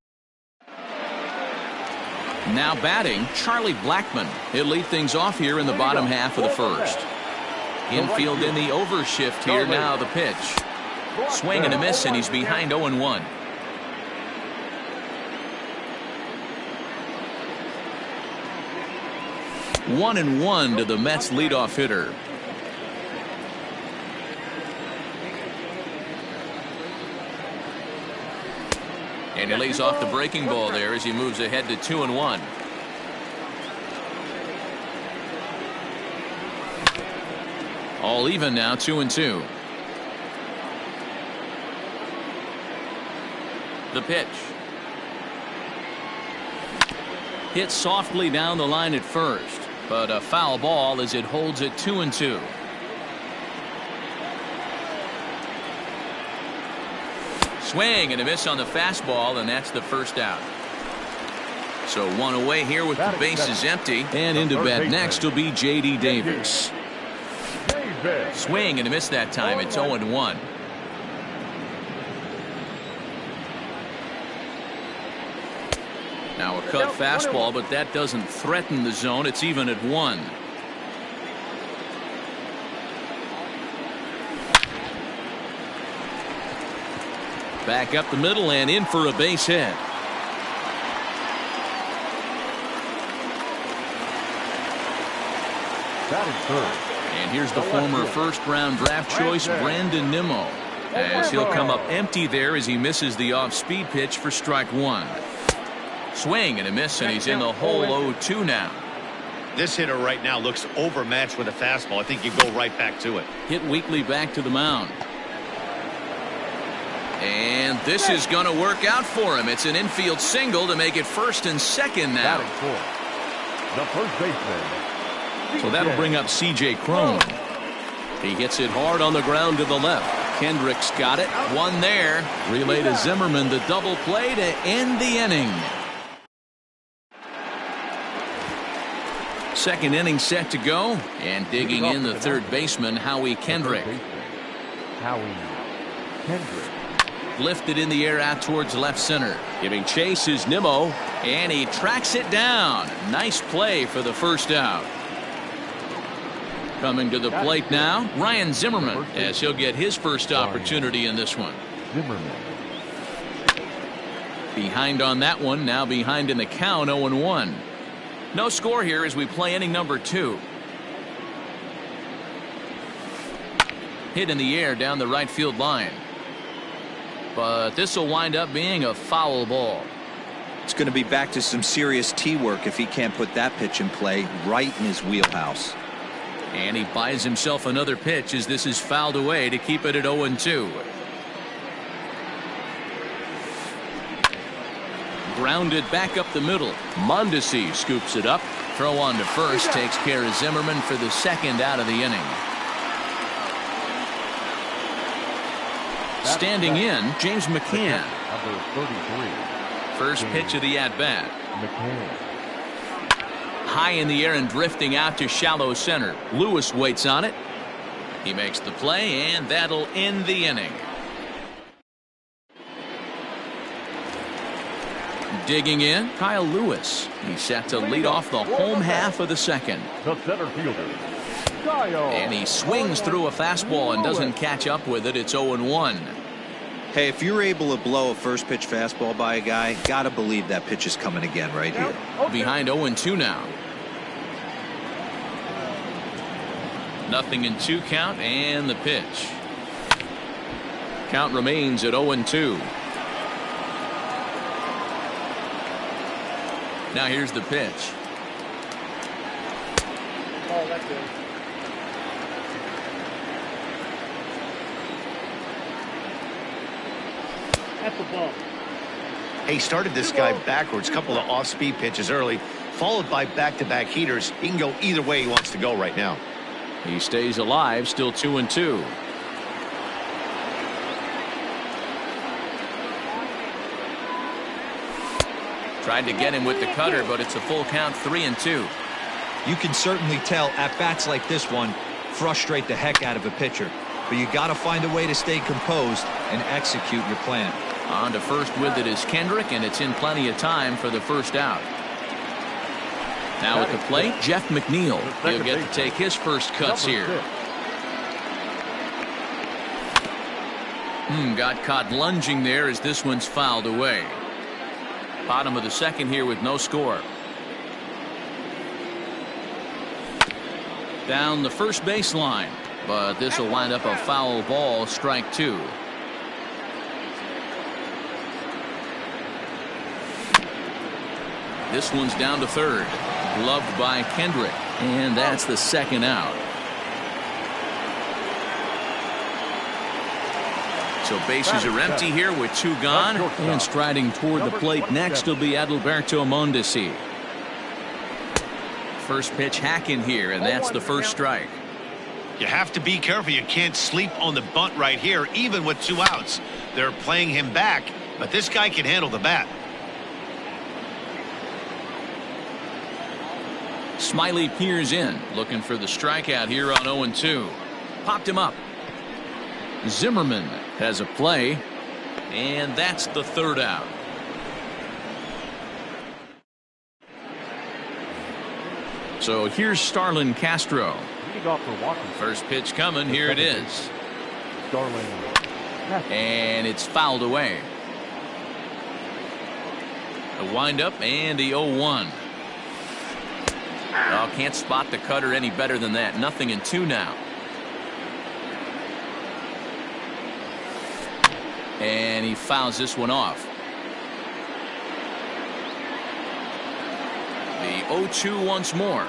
Now batting, Charlie Blackmon. He'll lead things off here in the bottom half of the first. Infield in the overshift here. Now the pitch. Swing and a miss, and he's behind 0-1. One and one to the Mets leadoff hitter. And he lays off the breaking ball there as he moves ahead to 2-1. All even now, 2-2. The pitch. Hit softly down the line at first, but a foul ball as it holds it 2-2. Swing and a miss on the fastball, and that's the first out. So one away here with the bases empty. And into bat next will be J.D. Davis. Swing and a miss that time. It's 0-1. Now a cut fastball, but that doesn't threaten the zone. It's even at 1. Back up the middle and in for a base hit. And here's the former first-round draft choice, Brandon Nimmo, as he'll come up empty there as he misses the off-speed pitch for strike 1. Swing and a miss, and he's in the hole 0-2 now. This hitter right now looks overmatched with a fastball. I think you go right back to it. Hit weakly back to the mound. And this is going to work out for him. It's an infield single to make it first and second now. The first baseman. So that'll bring up C.J. Cron. He hits it hard on the ground to the left. Kendrick's got it. One there. Relay to Zimmerman, the double play to end the inning. Second inning set to go. And digging in the third baseman, Howie Kendrick. lifted in the air out towards left center. Giving chase is Nimmo. And he tracks it down. Nice play for the first out. Coming to the plate now, Ryan Zimmerman, as he'll get his first opportunity in this one. Zimmerman. Behind on that one, now behind in the count, 0-1. No score here as we play inning number 2. Hit in the air down the right field line. But this will wind up being a foul ball. It's going to be back to some serious tee work if he can't put that pitch in play right in his wheelhouse. And he buys himself another pitch as this is fouled away to keep it at 0-2. Grounded back up the middle. Mondesi scoops it up. Throw on to first takes care of Zimmerman for the second out of the inning. Standing in, James McCann. Number 33. First pitch of the at-bat. McCann. High in the air and drifting out to shallow center. Lewis waits on it. He makes the play, and that'll end the inning. Digging in, Kyle Lewis. He's set to lead off the home half of the second. The center fielder, Kyle. And he swings through a fastball and doesn't catch up with it. It's 0-1. Hey, if you're able to blow a first pitch fastball by a guy, gotta believe that pitch is coming again right here. Behind 0-2 now. Nothing in 2 count and the pitch. Count remains at 0-2. Now here's the pitch. Oh, that's it. That's a ball. He started this guy backwards, couple of off-speed pitches early, followed by back-to-back heaters. He can go either way he wants to go right now. He stays alive, still 2-2. Tried to get him with the cutter, but it's a full count, 3-2. You can certainly tell at bats like this one frustrate the heck out of a pitcher, but you got to find a way to stay composed and execute your plan. On to first with it is Kendrick, and it's in plenty of time for the first out. Now at the plate, Jeff McNeil. He'll get to take his first cuts here. Got caught lunging there as this one's fouled away. Bottom of the second here with no score. Down the first baseline, but this will wind up a foul ball, strike 2. This one's down to third. Gloved by Kendrick, and that's the second out. So bases are empty here with 2 gone, and striding toward the plate next will be Adalberto Mondesi. First pitch hack in here, and that's the first strike. You have to be careful. You can't sleep on the bunt right here, even with 2 outs. They're playing him back, but this guy can handle the bat. Smiley peers in, looking for the strikeout here on 0-2. Popped him up. Zimmerman has a play, and that's the third out. So here's Starlin Castro. Leading off for Washington. First pitch coming, here it is. Starlin. And it's fouled away. A windup and the 0-1. Oh, can't spot the cutter any better than that. Nothing in 2 now. And he fouls this one off. The 0-2 once more.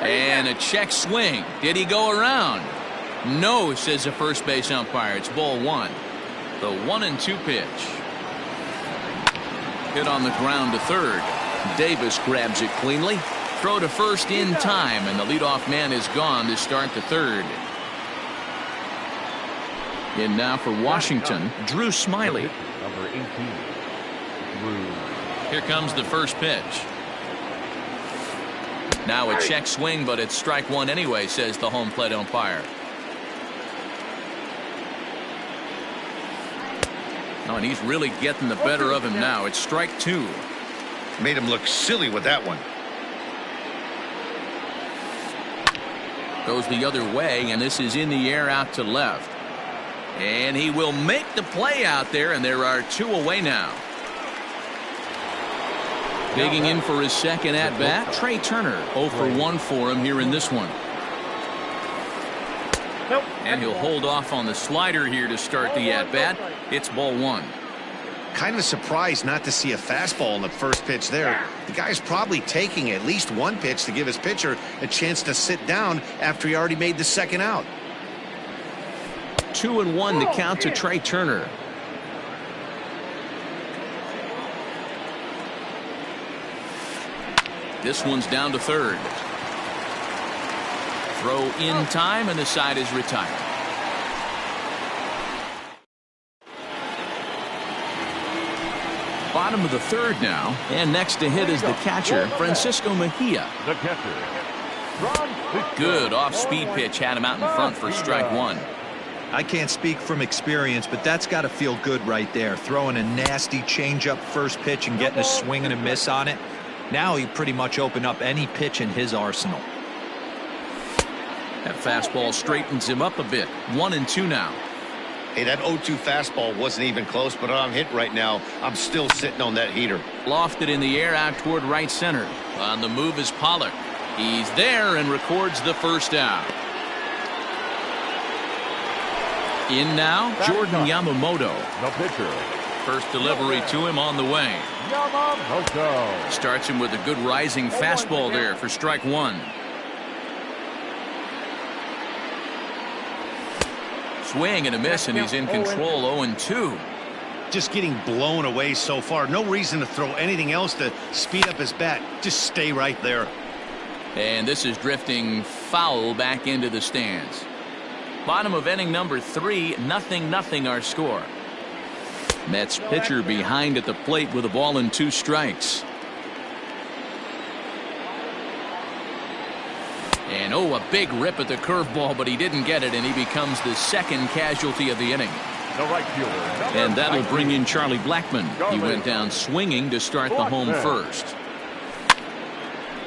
And a check swing. Did he go around? No, says the first base umpire. It's ball 1. The 1-2 pitch. Hit on the ground to third. Davis grabs it cleanly. Throw to first in time, and the leadoff man is gone to start the third. In now for Washington, Drew Smiley. Number 18. Drew. Here comes the first pitch. Now a check swing, but it's strike 1 anyway, says the home plate umpire. Oh, and he's really getting the better of him now. It's strike two. Made him look silly with that one. Goes the other way, and this is in the air out to left. And he will make the play out there, and there are two away now. Digging in for his second at bat, Trey Turner. 0 for 1 for him here in this one. And he'll hold off on the slider here to start the at bat. It's ball one. Kind of surprised not to see a fastball on the first pitch there. The guy's probably taking at least one pitch to give his pitcher a chance to sit down after he already made the second out. 2-1 to count to Trey Turner. This one's down to third. Throw in time, and the side is retired. Bottom of the third now, and next to hit is the catcher, Francisco Mejia. The catcher. Good off-speed pitch had him out in front for strike one. I can't speak from experience, but that's got to feel good right there. Throwing a nasty changeup first pitch and getting a swing and a miss on it. Now he pretty much opened up any pitch in his arsenal. That fastball straightens him up a bit. 1-2 now. Hey, that 0-2 fastball wasn't even close, but I'm hit right now. I'm still sitting on that heater. Lofted in the air out toward right center. On the move is Pollock. He's there and records the first out. In now, Jordan Yamamoto. The pitcher. First delivery to him on the way. Yamamoto. Starts him with a good rising fastball there for strike one. Swing and a miss, and he's in control. 0-2. Just getting blown away so far. No reason to throw anything else to speed up his bat. Just stay right there. And this is drifting foul back into the stands. Bottom of inning number 3, 0-0 our score. Mets pitcher behind at the plate with a ball and 2 strikes. And a big rip at the curveball, but he didn't get it, and he becomes the second casualty of the inning. The right fielder. And that'll bring in Charlie Blackmon. He went down swinging to start the home first.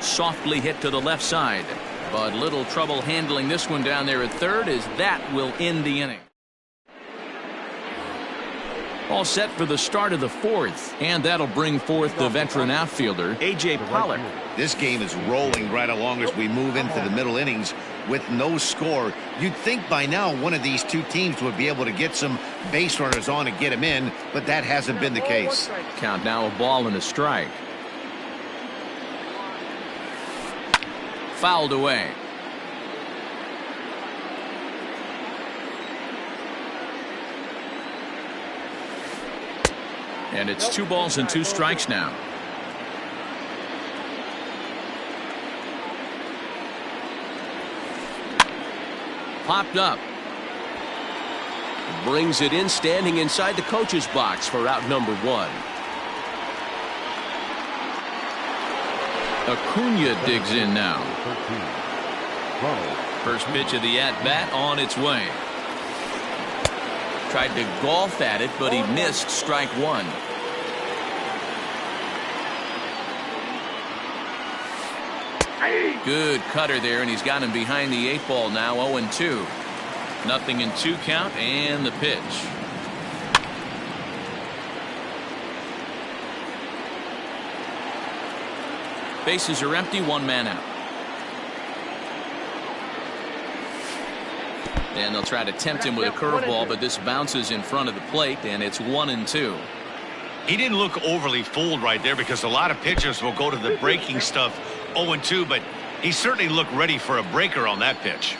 Softly hit to the left side, but little trouble handling this one down there at third, as that will end the inning. All set for the start of the fourth, and that'll bring forth the veteran outfielder, A.J. Pollock. This game is rolling right along as we move into the middle innings with no score. You'd think by now one of these two teams would be able to get some base runners on and get them in, but that hasn't been the case. Count now, a ball and a strike. Fouled away. And it's 2 balls and 2 strikes now. Popped up. Brings it in, standing inside the coach's box for out number 1. Acuna digs in now. 13. First pitch of the at-bat on its way. Tried to golf at it, but he missed strike one. Good cutter there, and he's got him behind the 8 ball now. 0-2. 0-2 count, and the pitch. Bases are empty, 1 man out. And they'll try to tempt him with a curveball, but this bounces in front of the plate, and it's 1-2. He didn't look overly fooled right there, because a lot of pitchers will go to the breaking stuff 0-2, but he certainly looked ready for a breaker on that pitch.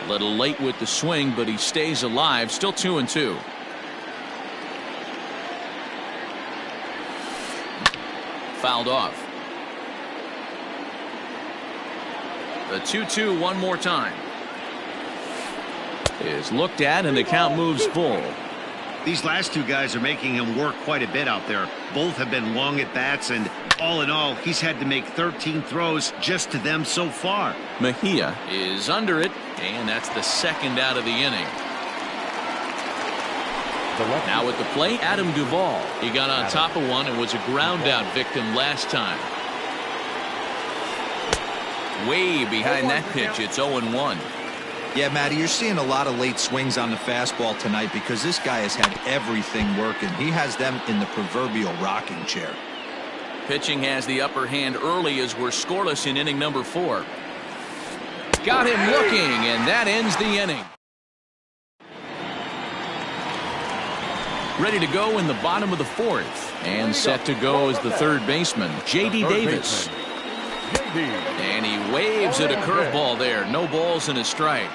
A little late with the swing, but he stays alive. Still 2-2. Fouled off. The 2-2 one more time. Is looked at, and the count moves full. These last two guys are making him work quite a bit out there. Both have been long at bats, and all in all, he's had to make 13 throws just to them so far. Mejia is under it, and that's the second out of the inning. Now at the plate, Adam Duvall. He got on top of one and was a ground out victim last time. Way behind that pitch, it's 0-1. Yeah, Matty, you're seeing a lot of late swings on the fastball tonight because this guy has had everything working. He has them in the proverbial rocking chair. Pitching has the upper hand early as we're scoreless in inning number 4. Got him looking, and that ends the inning. Ready to go in the bottom of the 4th. And set to go is the third baseman, J.D. Davis. And he waves at a curveball there. No balls and a strike.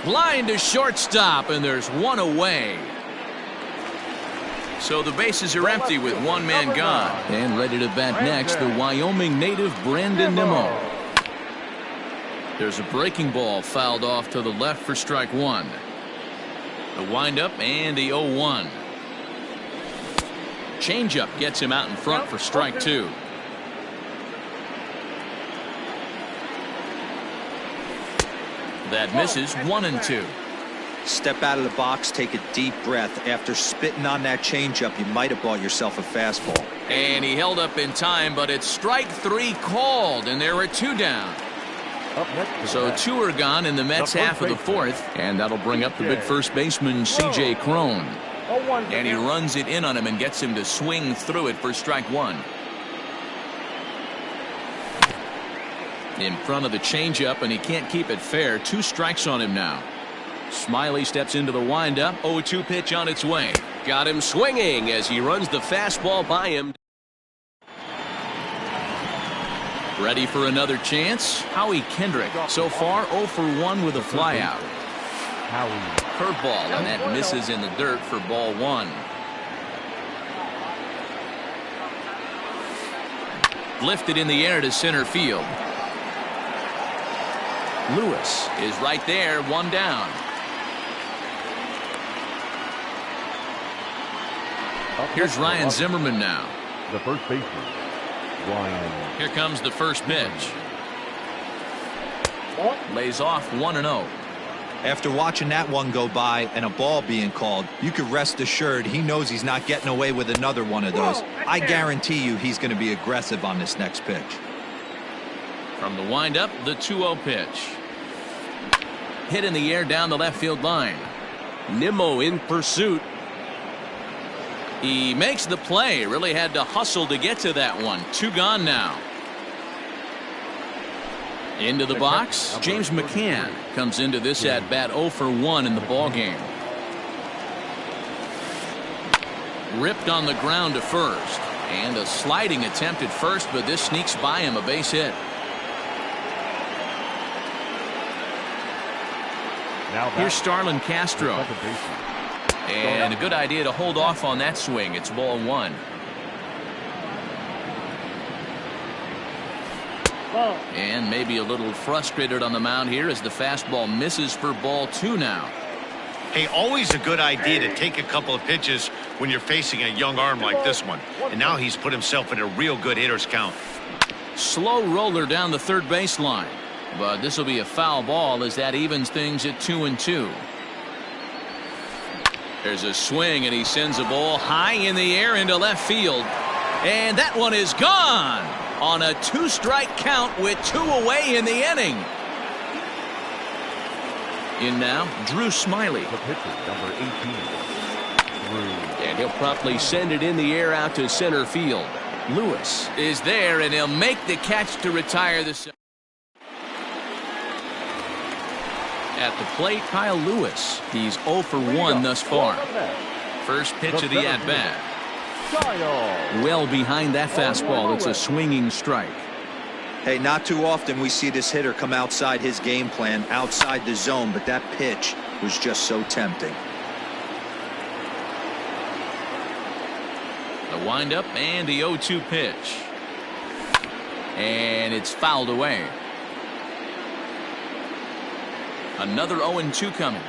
Line to shortstop, and there's one away. So the bases are empty with one man gone. And ready to bat next, the Wyoming native Brandon Nimmo. There's a breaking ball fouled off to the left for strike 1. The windup and the 0-1. Changeup gets him out in front for strike 2. That misses 1-2. Step out of the box, take a deep breath. After spitting on that changeup, you might have bought yourself a fastball. And he held up in time, but it's strike 3 called, and there are 2 down. So 2 are gone in the Mets' half of the 4th, and that'll bring up the big first baseman, C.J. Cron. And he runs it in on him and gets him to swing through it for strike 1. In front of the changeup, and he can't keep it fair. 2 strikes on him now. Smiley steps into the windup. 0-2 pitch on its way. Got him swinging as he runs the fastball by him. Ready for another chance? Howie Kendrick. So far 0 for 1 with a flyout. Curveball, and that misses in the dirt for ball 1. Lifted in the air to center field. Lewis is right there, 1 down. Here's Ryan Zimmerman now. The first baseman, Ryan. Here comes the first pitch. Lays off 1-0. After watching that one go by and a ball being called, you could rest assured he knows he's not getting away with another one of those. I guarantee you he's going to be aggressive on this next pitch. From the windup, the 2-0 pitch. Hit in the air down the left field line. Nimmo in pursuit. He makes the play. Really had to hustle to get to that one. 2 gone now. Into the box, James McCann comes into this at bat 0 for 1 in the ball game. Ripped on the ground to first, and a sliding attempt at first, but this sneaks by him, a base hit. Here's Starlin Castro, and a good idea to hold off on that swing. It's ball 1. And maybe a little frustrated on the mound here as the fastball misses for ball 2 now. Hey, always a good idea to take a couple of pitches when you're facing a young arm like this one. And now he's put himself in a real good hitter's count. Slow roller down the third baseline. But this will be a foul ball as that evens things at 2-2. There's a swing, and he sends a ball high in the air into left field. And that one is gone on a 2-strike count with 2 away in the inning. In now, Drew Smiley. The pitcher, number 18. Drew. And he'll promptly send it in the air out to center field. Lewis is there, and he'll make the catch to retire the. At the plate, Kyle Lewis. He's 0 for 1 thus far. First pitch of the at-bat. Well behind that fastball. It's a swinging strike. Hey, not too often we see this hitter come outside his game plan, outside the zone, but that pitch was just so tempting. The windup and the 0-2 pitch. And it's fouled away. Another 0-2 coming.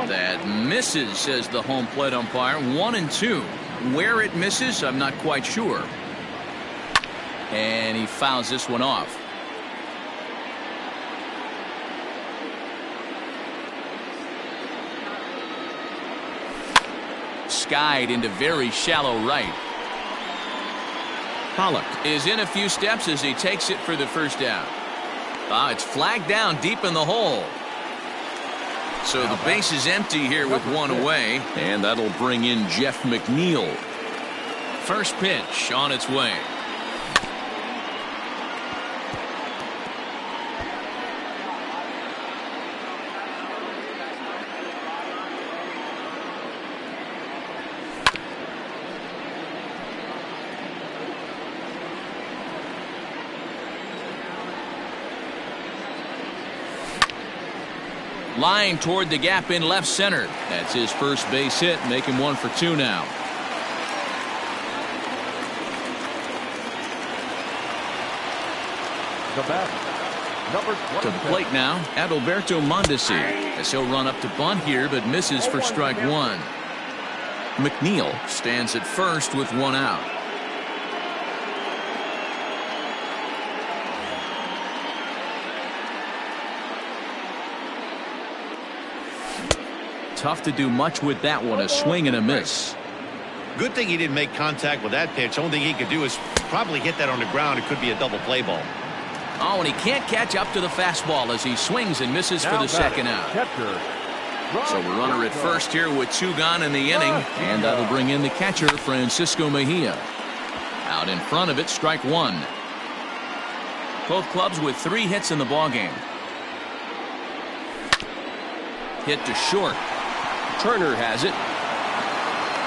That misses, says the home plate umpire. 1-2. Where it misses, I'm not quite sure. And he fouls this one off. Skied into very shallow right. Pollock. Is in a few steps as he takes it for the first down. It's flagged down deep in the hole. So the base is empty here with one away. And that'll bring in Jeff McNeil. First pitch on its way. Line toward the gap in left center. That's his first base hit, making 1 for 2 now. The bat, number 20. To the plate now, Adalberto Mondesi, as he'll run up to bunt here, but misses for strike 1. McNeil stands at first with 1 out. Tough to do much with that one. A swing and a miss. Good thing he didn't make contact with that pitch. Only thing he could do is probably hit that on the ground. It could be a double play ball. Oh, and he can't catch up to the fastball as he swings and misses for the second out. So a runner at first here with 2 gone in the inning. And that'll bring in the catcher, Francisco Mejia. Out in front of it, strike 1. Both clubs with 3 hits in the ballgame. Hit to short. Turner has it.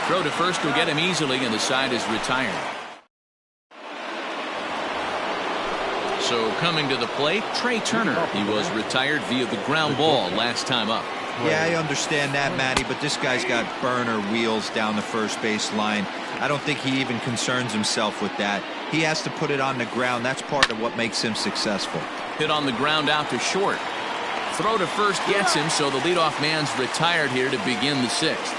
Throw to first will get him easily, and the side is retired. So coming to the plate, Trey Turner. He was retired via the ground ball last time up. Yeah, I understand that, Matty, but this guy's got burner wheels down the first base line. I don't think he even concerns himself with that. He has to put it on the ground. That's part of what makes him successful. Hit on the ground out to short. Throw to first gets him, so the leadoff man's retired here to begin the 6th.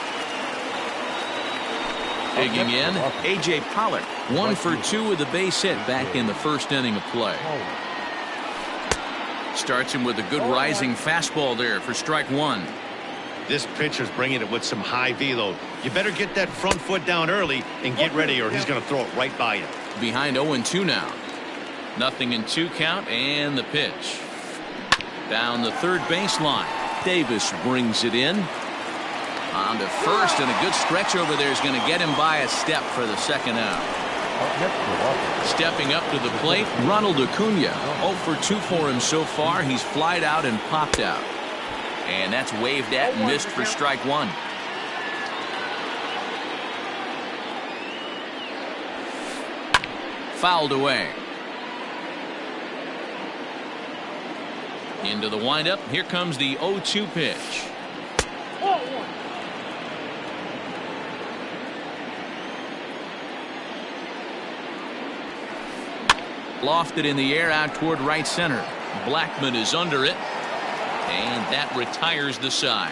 Digging in, A.J. Pollock, 1 for 2 with a base hit back in the first inning of play. Starts him with a good rising fastball there for strike 1. This pitcher's bringing it with some high velo. You better get that front foot down early and get ready, or he's going to throw it right by you. Behind 0-2 now. 0-2 count, and the pitch. Down the third baseline. Davis brings it in. On to first, and a good stretch over there is going to get him by a step for the second out. Stepping up to the plate, Ronald Acuna. 0 for 2 for him so far. He's flied out and popped out. And that's waved at and missed for strike 1. Fouled away. Into the windup. Here comes the 0-2 pitch. Lofted in the air out toward right center. Blackman is under it. And that retires the side.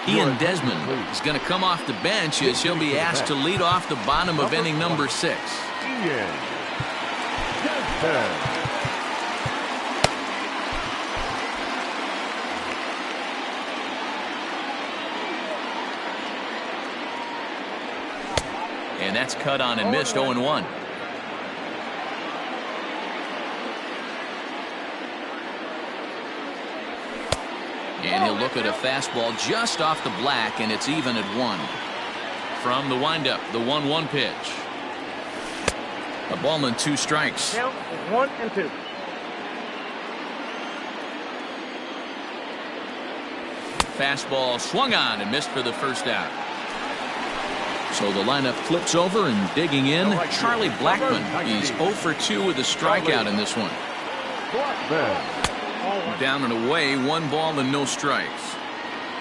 Ian Desmond is going to come off the bench as he'll be asked to lead off the bottom of inning number 6. And that's cut on and missed. 0-1. And he'll look at a fastball just off the black, and it's even at 1. From the windup, the 1-1 pitch. A ball and 2 strikes. Count is 1-2. Fastball swung on and missed for the first out. So the lineup flips over, and digging in, Charlie Blackman. He's 0 for 2 with a strikeout in this one. Down and away, 1 ball and no strikes.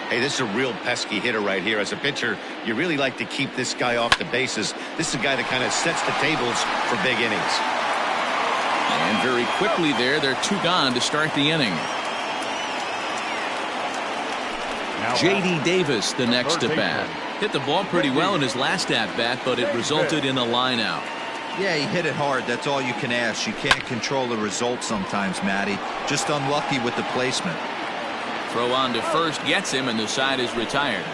Hey, this is a real pesky hitter right here. As a pitcher, you really like to keep this guy off the bases. This is a guy that kind of sets the tables for big innings. And very quickly there, they're 2 gone to start the inning. J.D. Davis, the next at bat. Hit the ball pretty well in his last at bat, but it resulted in a line out. Yeah, he hit it hard. That's all you can ask. You can't control the result sometimes, Matty. Just unlucky with the placement. Throw on to first gets him, and the side is retired.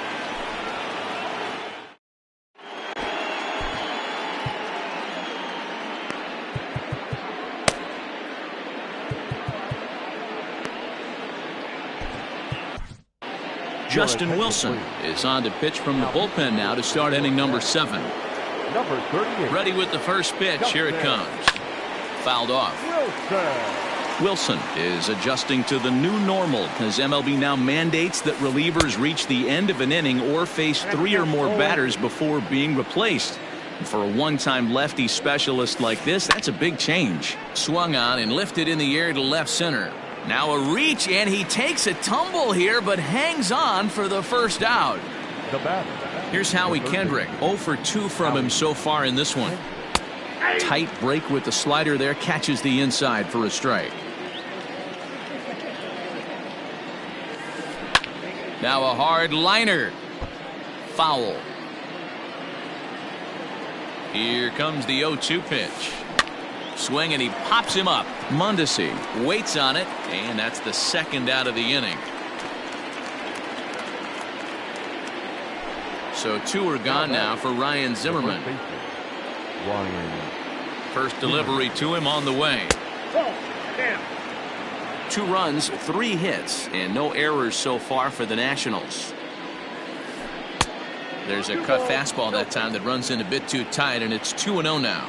Justin Wilson is on to pitch from the bullpen now to start inning number 7. Number 38. Ready with the first pitch. Here it comes. Fouled off. Wilson is adjusting to the new normal as MLB now mandates that relievers reach the end of an inning or face 3 or more batters before being replaced. And for a one-time lefty specialist like this, that's a big change. Swung on and lifted in the air to left center. Now a reach, and he takes a tumble here, but hangs on for the first out. The batter. Here's Howie Kendrick. 0 for 2 from him so far in this one. Tight break with the slider there, catches the inside for a strike. Now a hard liner. Foul. Here comes the 0-2 pitch. Swing, and he pops him up. Mondesi waits on it, and that's the second out of the inning. So 2 are gone now for Ryan Zimmerman. First delivery to him on the way. 2 runs, 3 hits, and no errors so far for the Nationals. There's a cut fastball that time that runs in a bit too tight, and it's 2-0 now.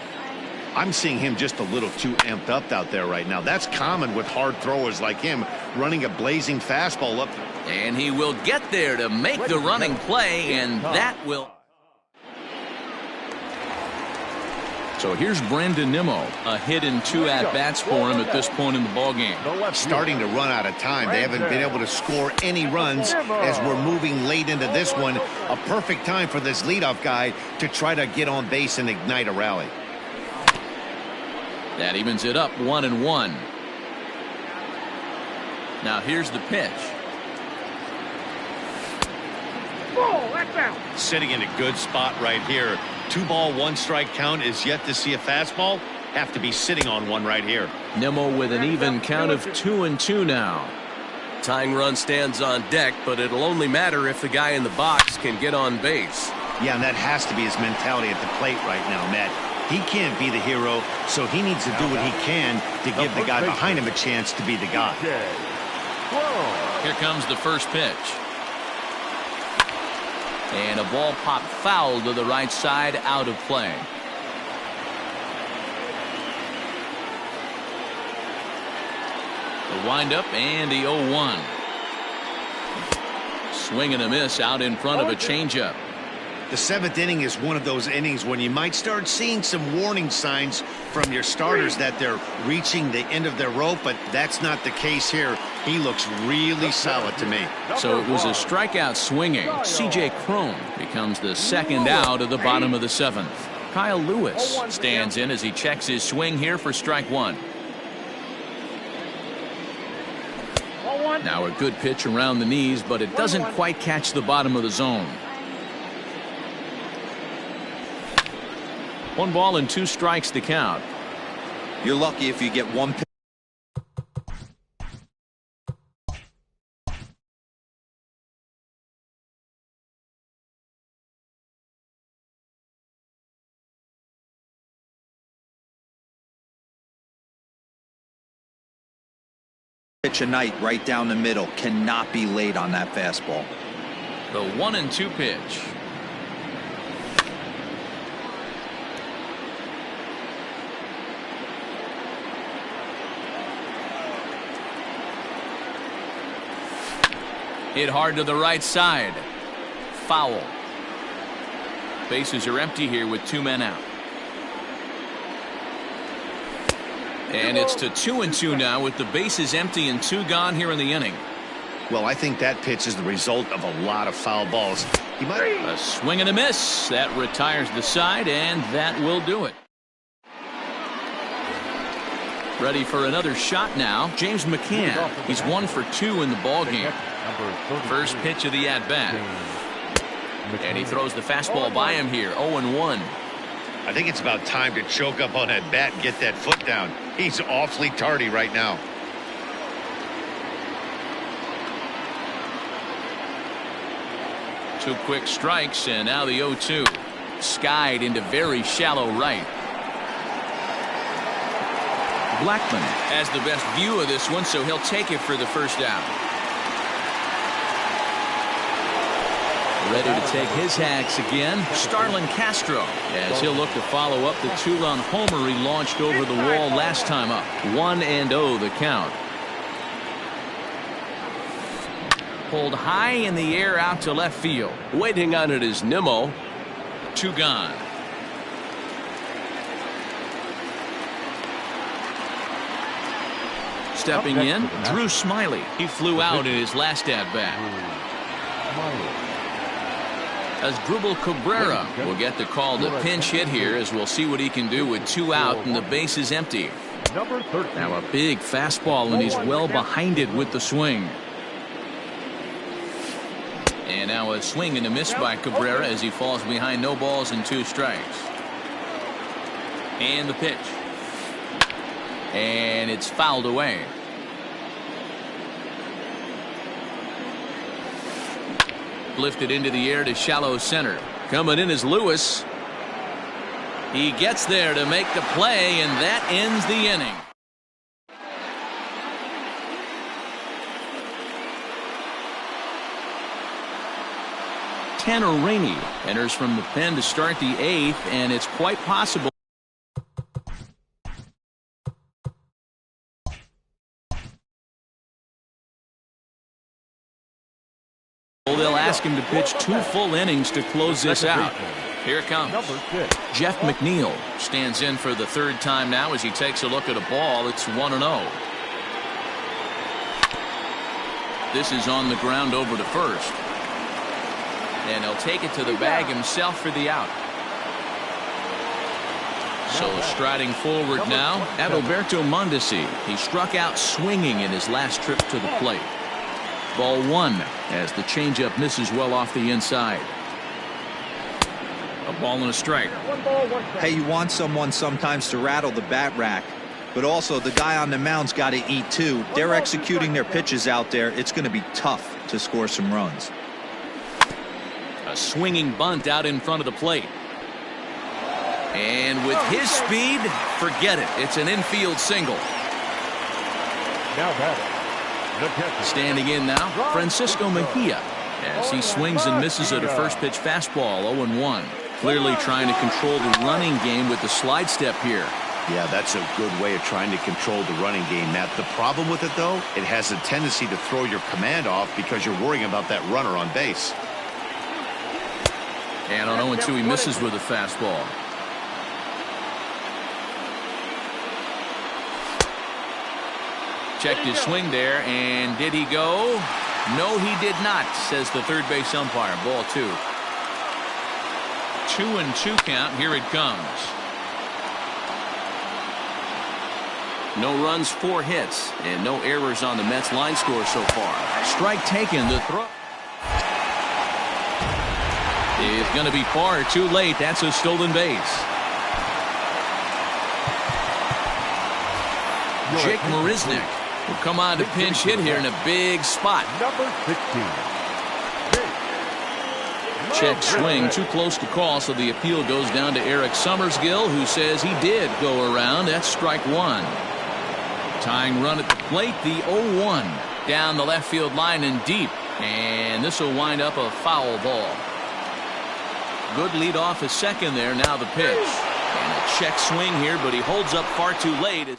I'm seeing him just a little too amped up out there right now. That's common with hard throwers like him, running a blazing fastball up. And he will get there to make the running play, and that will. So here's Brandon Nimmo. A hit and 2 at-bats for him at this point in the ballgame. Starting to run out of time. They haven't been able to score any runs as we're moving late into this one. A perfect time for this leadoff guy to try to get on base and ignite a rally. That evens it up 1-1. Now here's the pitch. Sitting in a good spot right here. 2-ball, 1-strike count is yet to see a fastball. Have to be sitting on one right here. Nimmo with an even count of 2-2 now. Tying run stands on deck, but it'll only matter if the guy in the box can get on base. Yeah, and that has to be his mentality at the plate right now, Matt. He can't be the hero, so he needs to do what he can to give the guy behind him a chance to be the guy. Here comes the first pitch. And a ball popped foul to the right side, out of play. The windup and the 0-1. Swing and a miss out in front of a changeup. The 7th inning is one of those innings when you might start seeing some warning signs from your starters that they're reaching the end of their rope, but that's not the case here. He looks really solid to me. So it was a strikeout swinging. C.J. Cron becomes the second out of the bottom of the 7th. Kyle Lewis stands in as he checks his swing here for strike 1. Now a good pitch around the knees, but it doesn't quite catch the bottom of the zone. 1 ball and 2 strikes to count. You're lucky if you get 1 pitch a night right down the middle. Cannot be late on that fastball. The 1-2 pitch. Hit hard to the right side. Foul. Bases are empty here with 2 men out. And it's to 2-2 now with the bases empty and 2 gone here in the inning. Well, I think that pitch is the result of a lot of foul balls. A swing and a miss. That retires the side, and that will do it. Ready for another shot now. James McCann. He's 1 for 2 in the ballgame. First pitch of the at-bat. And he throws the fastball by him here. 0-1. I think it's about time to choke up on that bat and get that foot down. He's awfully tardy right now. Two quick strikes, and now the 0-2. Skied into very shallow right. Blackman has the best view of this one, so he'll take it for the first down. Ready to take his hacks again, Starlin Castro, as he'll look to follow up the two-run homer he launched over the wall last time up. 1-0 the count. Pulled high in the air out to left field. Waiting on it is Nimmo. 2 gone. Stepping in, Drew Smiley. He flew out in his last at-bat. As Dribble Cabrera will get the call to pinch hit here, as we'll see what he can do with 2 out and the base is empty. Now a big fastball, and he's well behind it with the swing. And now a swing and a miss by Cabrera as he falls behind, no balls and 2 strikes. And the pitch. And it's fouled away. Lifted into the air to shallow center. Coming in is Lewis. He gets there to make the play, and that ends the inning. Tanner Rainey enters from the pen to start the 8th, and it's quite possible they'll ask him to pitch 2 full innings to close this out. Here it comes. Jeff McNeil stands in for the 3rd time now as he takes a look at a ball. It's 1-0. This is on the ground over to first. And he'll take it to the bag himself for the out. So striding forward now, Adalberto Mondesi. He struck out swinging in his last trip to the plate. Ball 1 as the changeup misses well off the inside. A ball and a strike. Hey, you want someone sometimes to rattle the bat rack, but also the guy on the mound's got to eat too. They're executing their pitches out there. It's going to be tough to score some runs. A swinging bunt out in front of the plate. And with his speed, forget it. It's an infield single. Now batting. Standing in now, Francisco Mejia, as he swings and misses at a first pitch fastball. 0-1. Clearly trying to control the running game with the slide step here. Yeah, that's a good way of trying to control the running game, Matt. The problem with it, though, it has a tendency to throw your command off because you're worrying about that runner on base. And on 0-2, he misses with a fastball. Checked his swing there, and did he go? No, he did not, says the third base umpire. Ball 2. 2-2 count. Here it comes. No runs, 4 hits, and no errors on the Mets line score so far. Strike taken. The throw is going to be far too late. That's a stolen base. Jake Marisnick will come on to pinch hit here in a big spot. Number 16. Check swing, too close to call, so the appeal goes down to Eric Summersgill, who says he did go around. That's strike 1. Tying run at the plate, the 0-1. Down the left field line and deep. And this will wind up a foul ball. Good lead off at second there. Now the pitch. And a check swing here, but he holds up far too late.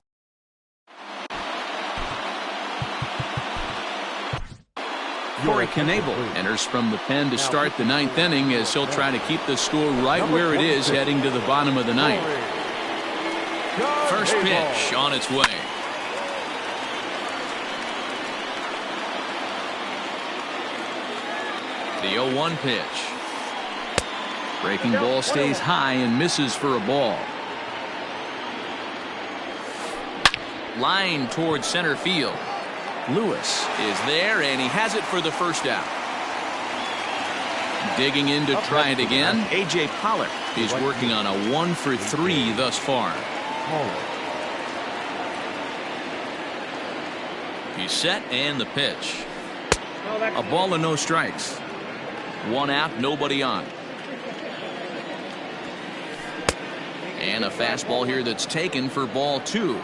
Corey Knebel enters from the pen to start the 9th inning, as he'll try to keep the score right where it is heading to the bottom of the 9th. First pitch on its way. The 0-1 pitch. Breaking ball stays high and misses for a ball. Line towards center field. Lewis is there, and he has it for the first out. Digging in to try it again. A.J. Pollard. He's working on a 1-for-3 thus far. He's set and the pitch. A ball and no strikes. One out, nobody on. And a fastball here that's taken for ball 2.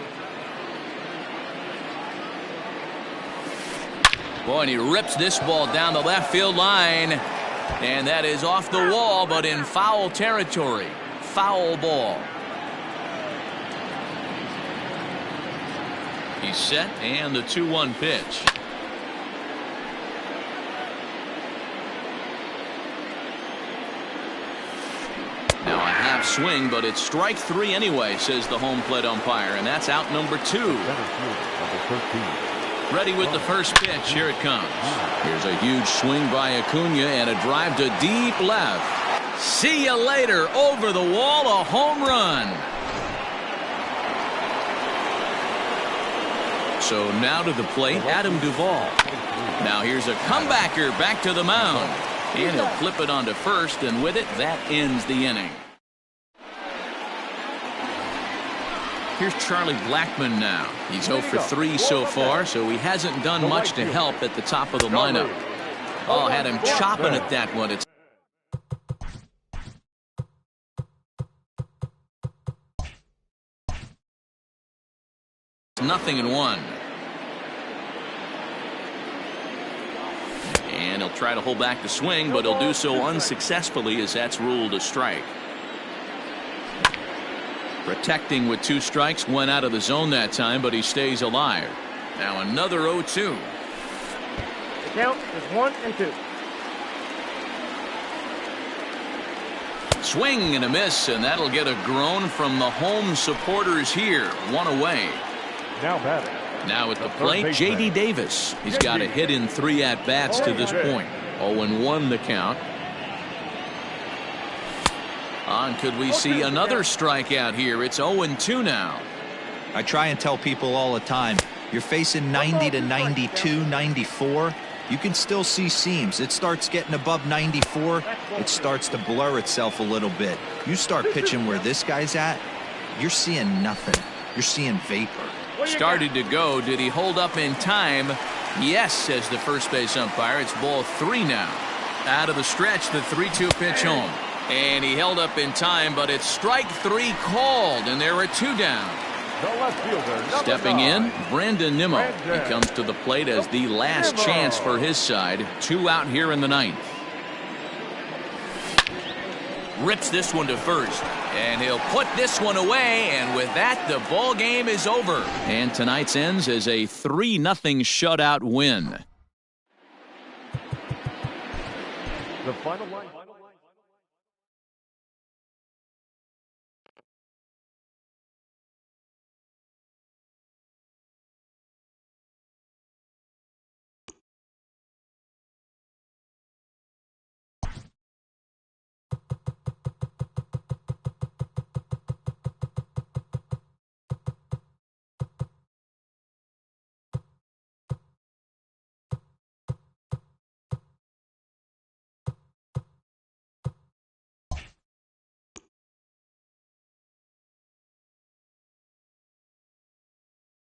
Boy, and he rips this ball down the left field line. And that is off the wall, but in foul territory. Foul ball. He's set and the 2-1 pitch. Now a half swing, but it's strike 3 anyway, says the home plate umpire, and that's out number 2. Ready with the first pitch. Here it comes. Here's a huge swing by Acuna and a drive to deep left. See you later. Over the wall, a home run. So now to the plate, Adam Duvall. Now here's a comebacker back to the mound. And he'll flip it onto first, and with it, that ends the inning. Here's Charlie Blackmon now. He's 0 for 3 so far, so he hasn't done much to help at the top of the lineup. Oh, had him chopping at that one. It's nothing in 1. And he'll try to hold back the swing, but he'll do so unsuccessfully as that's ruled a strike. Protecting with 2 strikes, went out of the zone that time, but he stays alive. Now another 0-2. The count is 1-2. Swing and a miss, and that'll get a groan from the home supporters here. 1 away. Now batting. Now at the plate, J.D. Davis. He's got a hit in 3 at-bats to this point. 0-1 the count. Could we see another strikeout here? It's 0-2 now. I try and tell people all the time, you're facing 90 to 92, 94. You can still see seams. It starts getting above 94. It starts to blur itself a little bit. You start pitching where this guy's at, you're seeing nothing. You're seeing vapor. Started to go. Did he hold up in time? Yes, says the first base umpire. It's ball 3 now. Out of the stretch, the 3-2 pitch home. And he held up in time, but it's strike 3 called, and there are 2 down. The left fielder, Stepping in, Brandon Nimmo. He comes to the plate as the last chance for his side. 2 out here in the 9th. Rips this one to first, and he'll put this one away, and with that, the ball game is over. And tonight's ends as a 3-0 shutout win. The final line.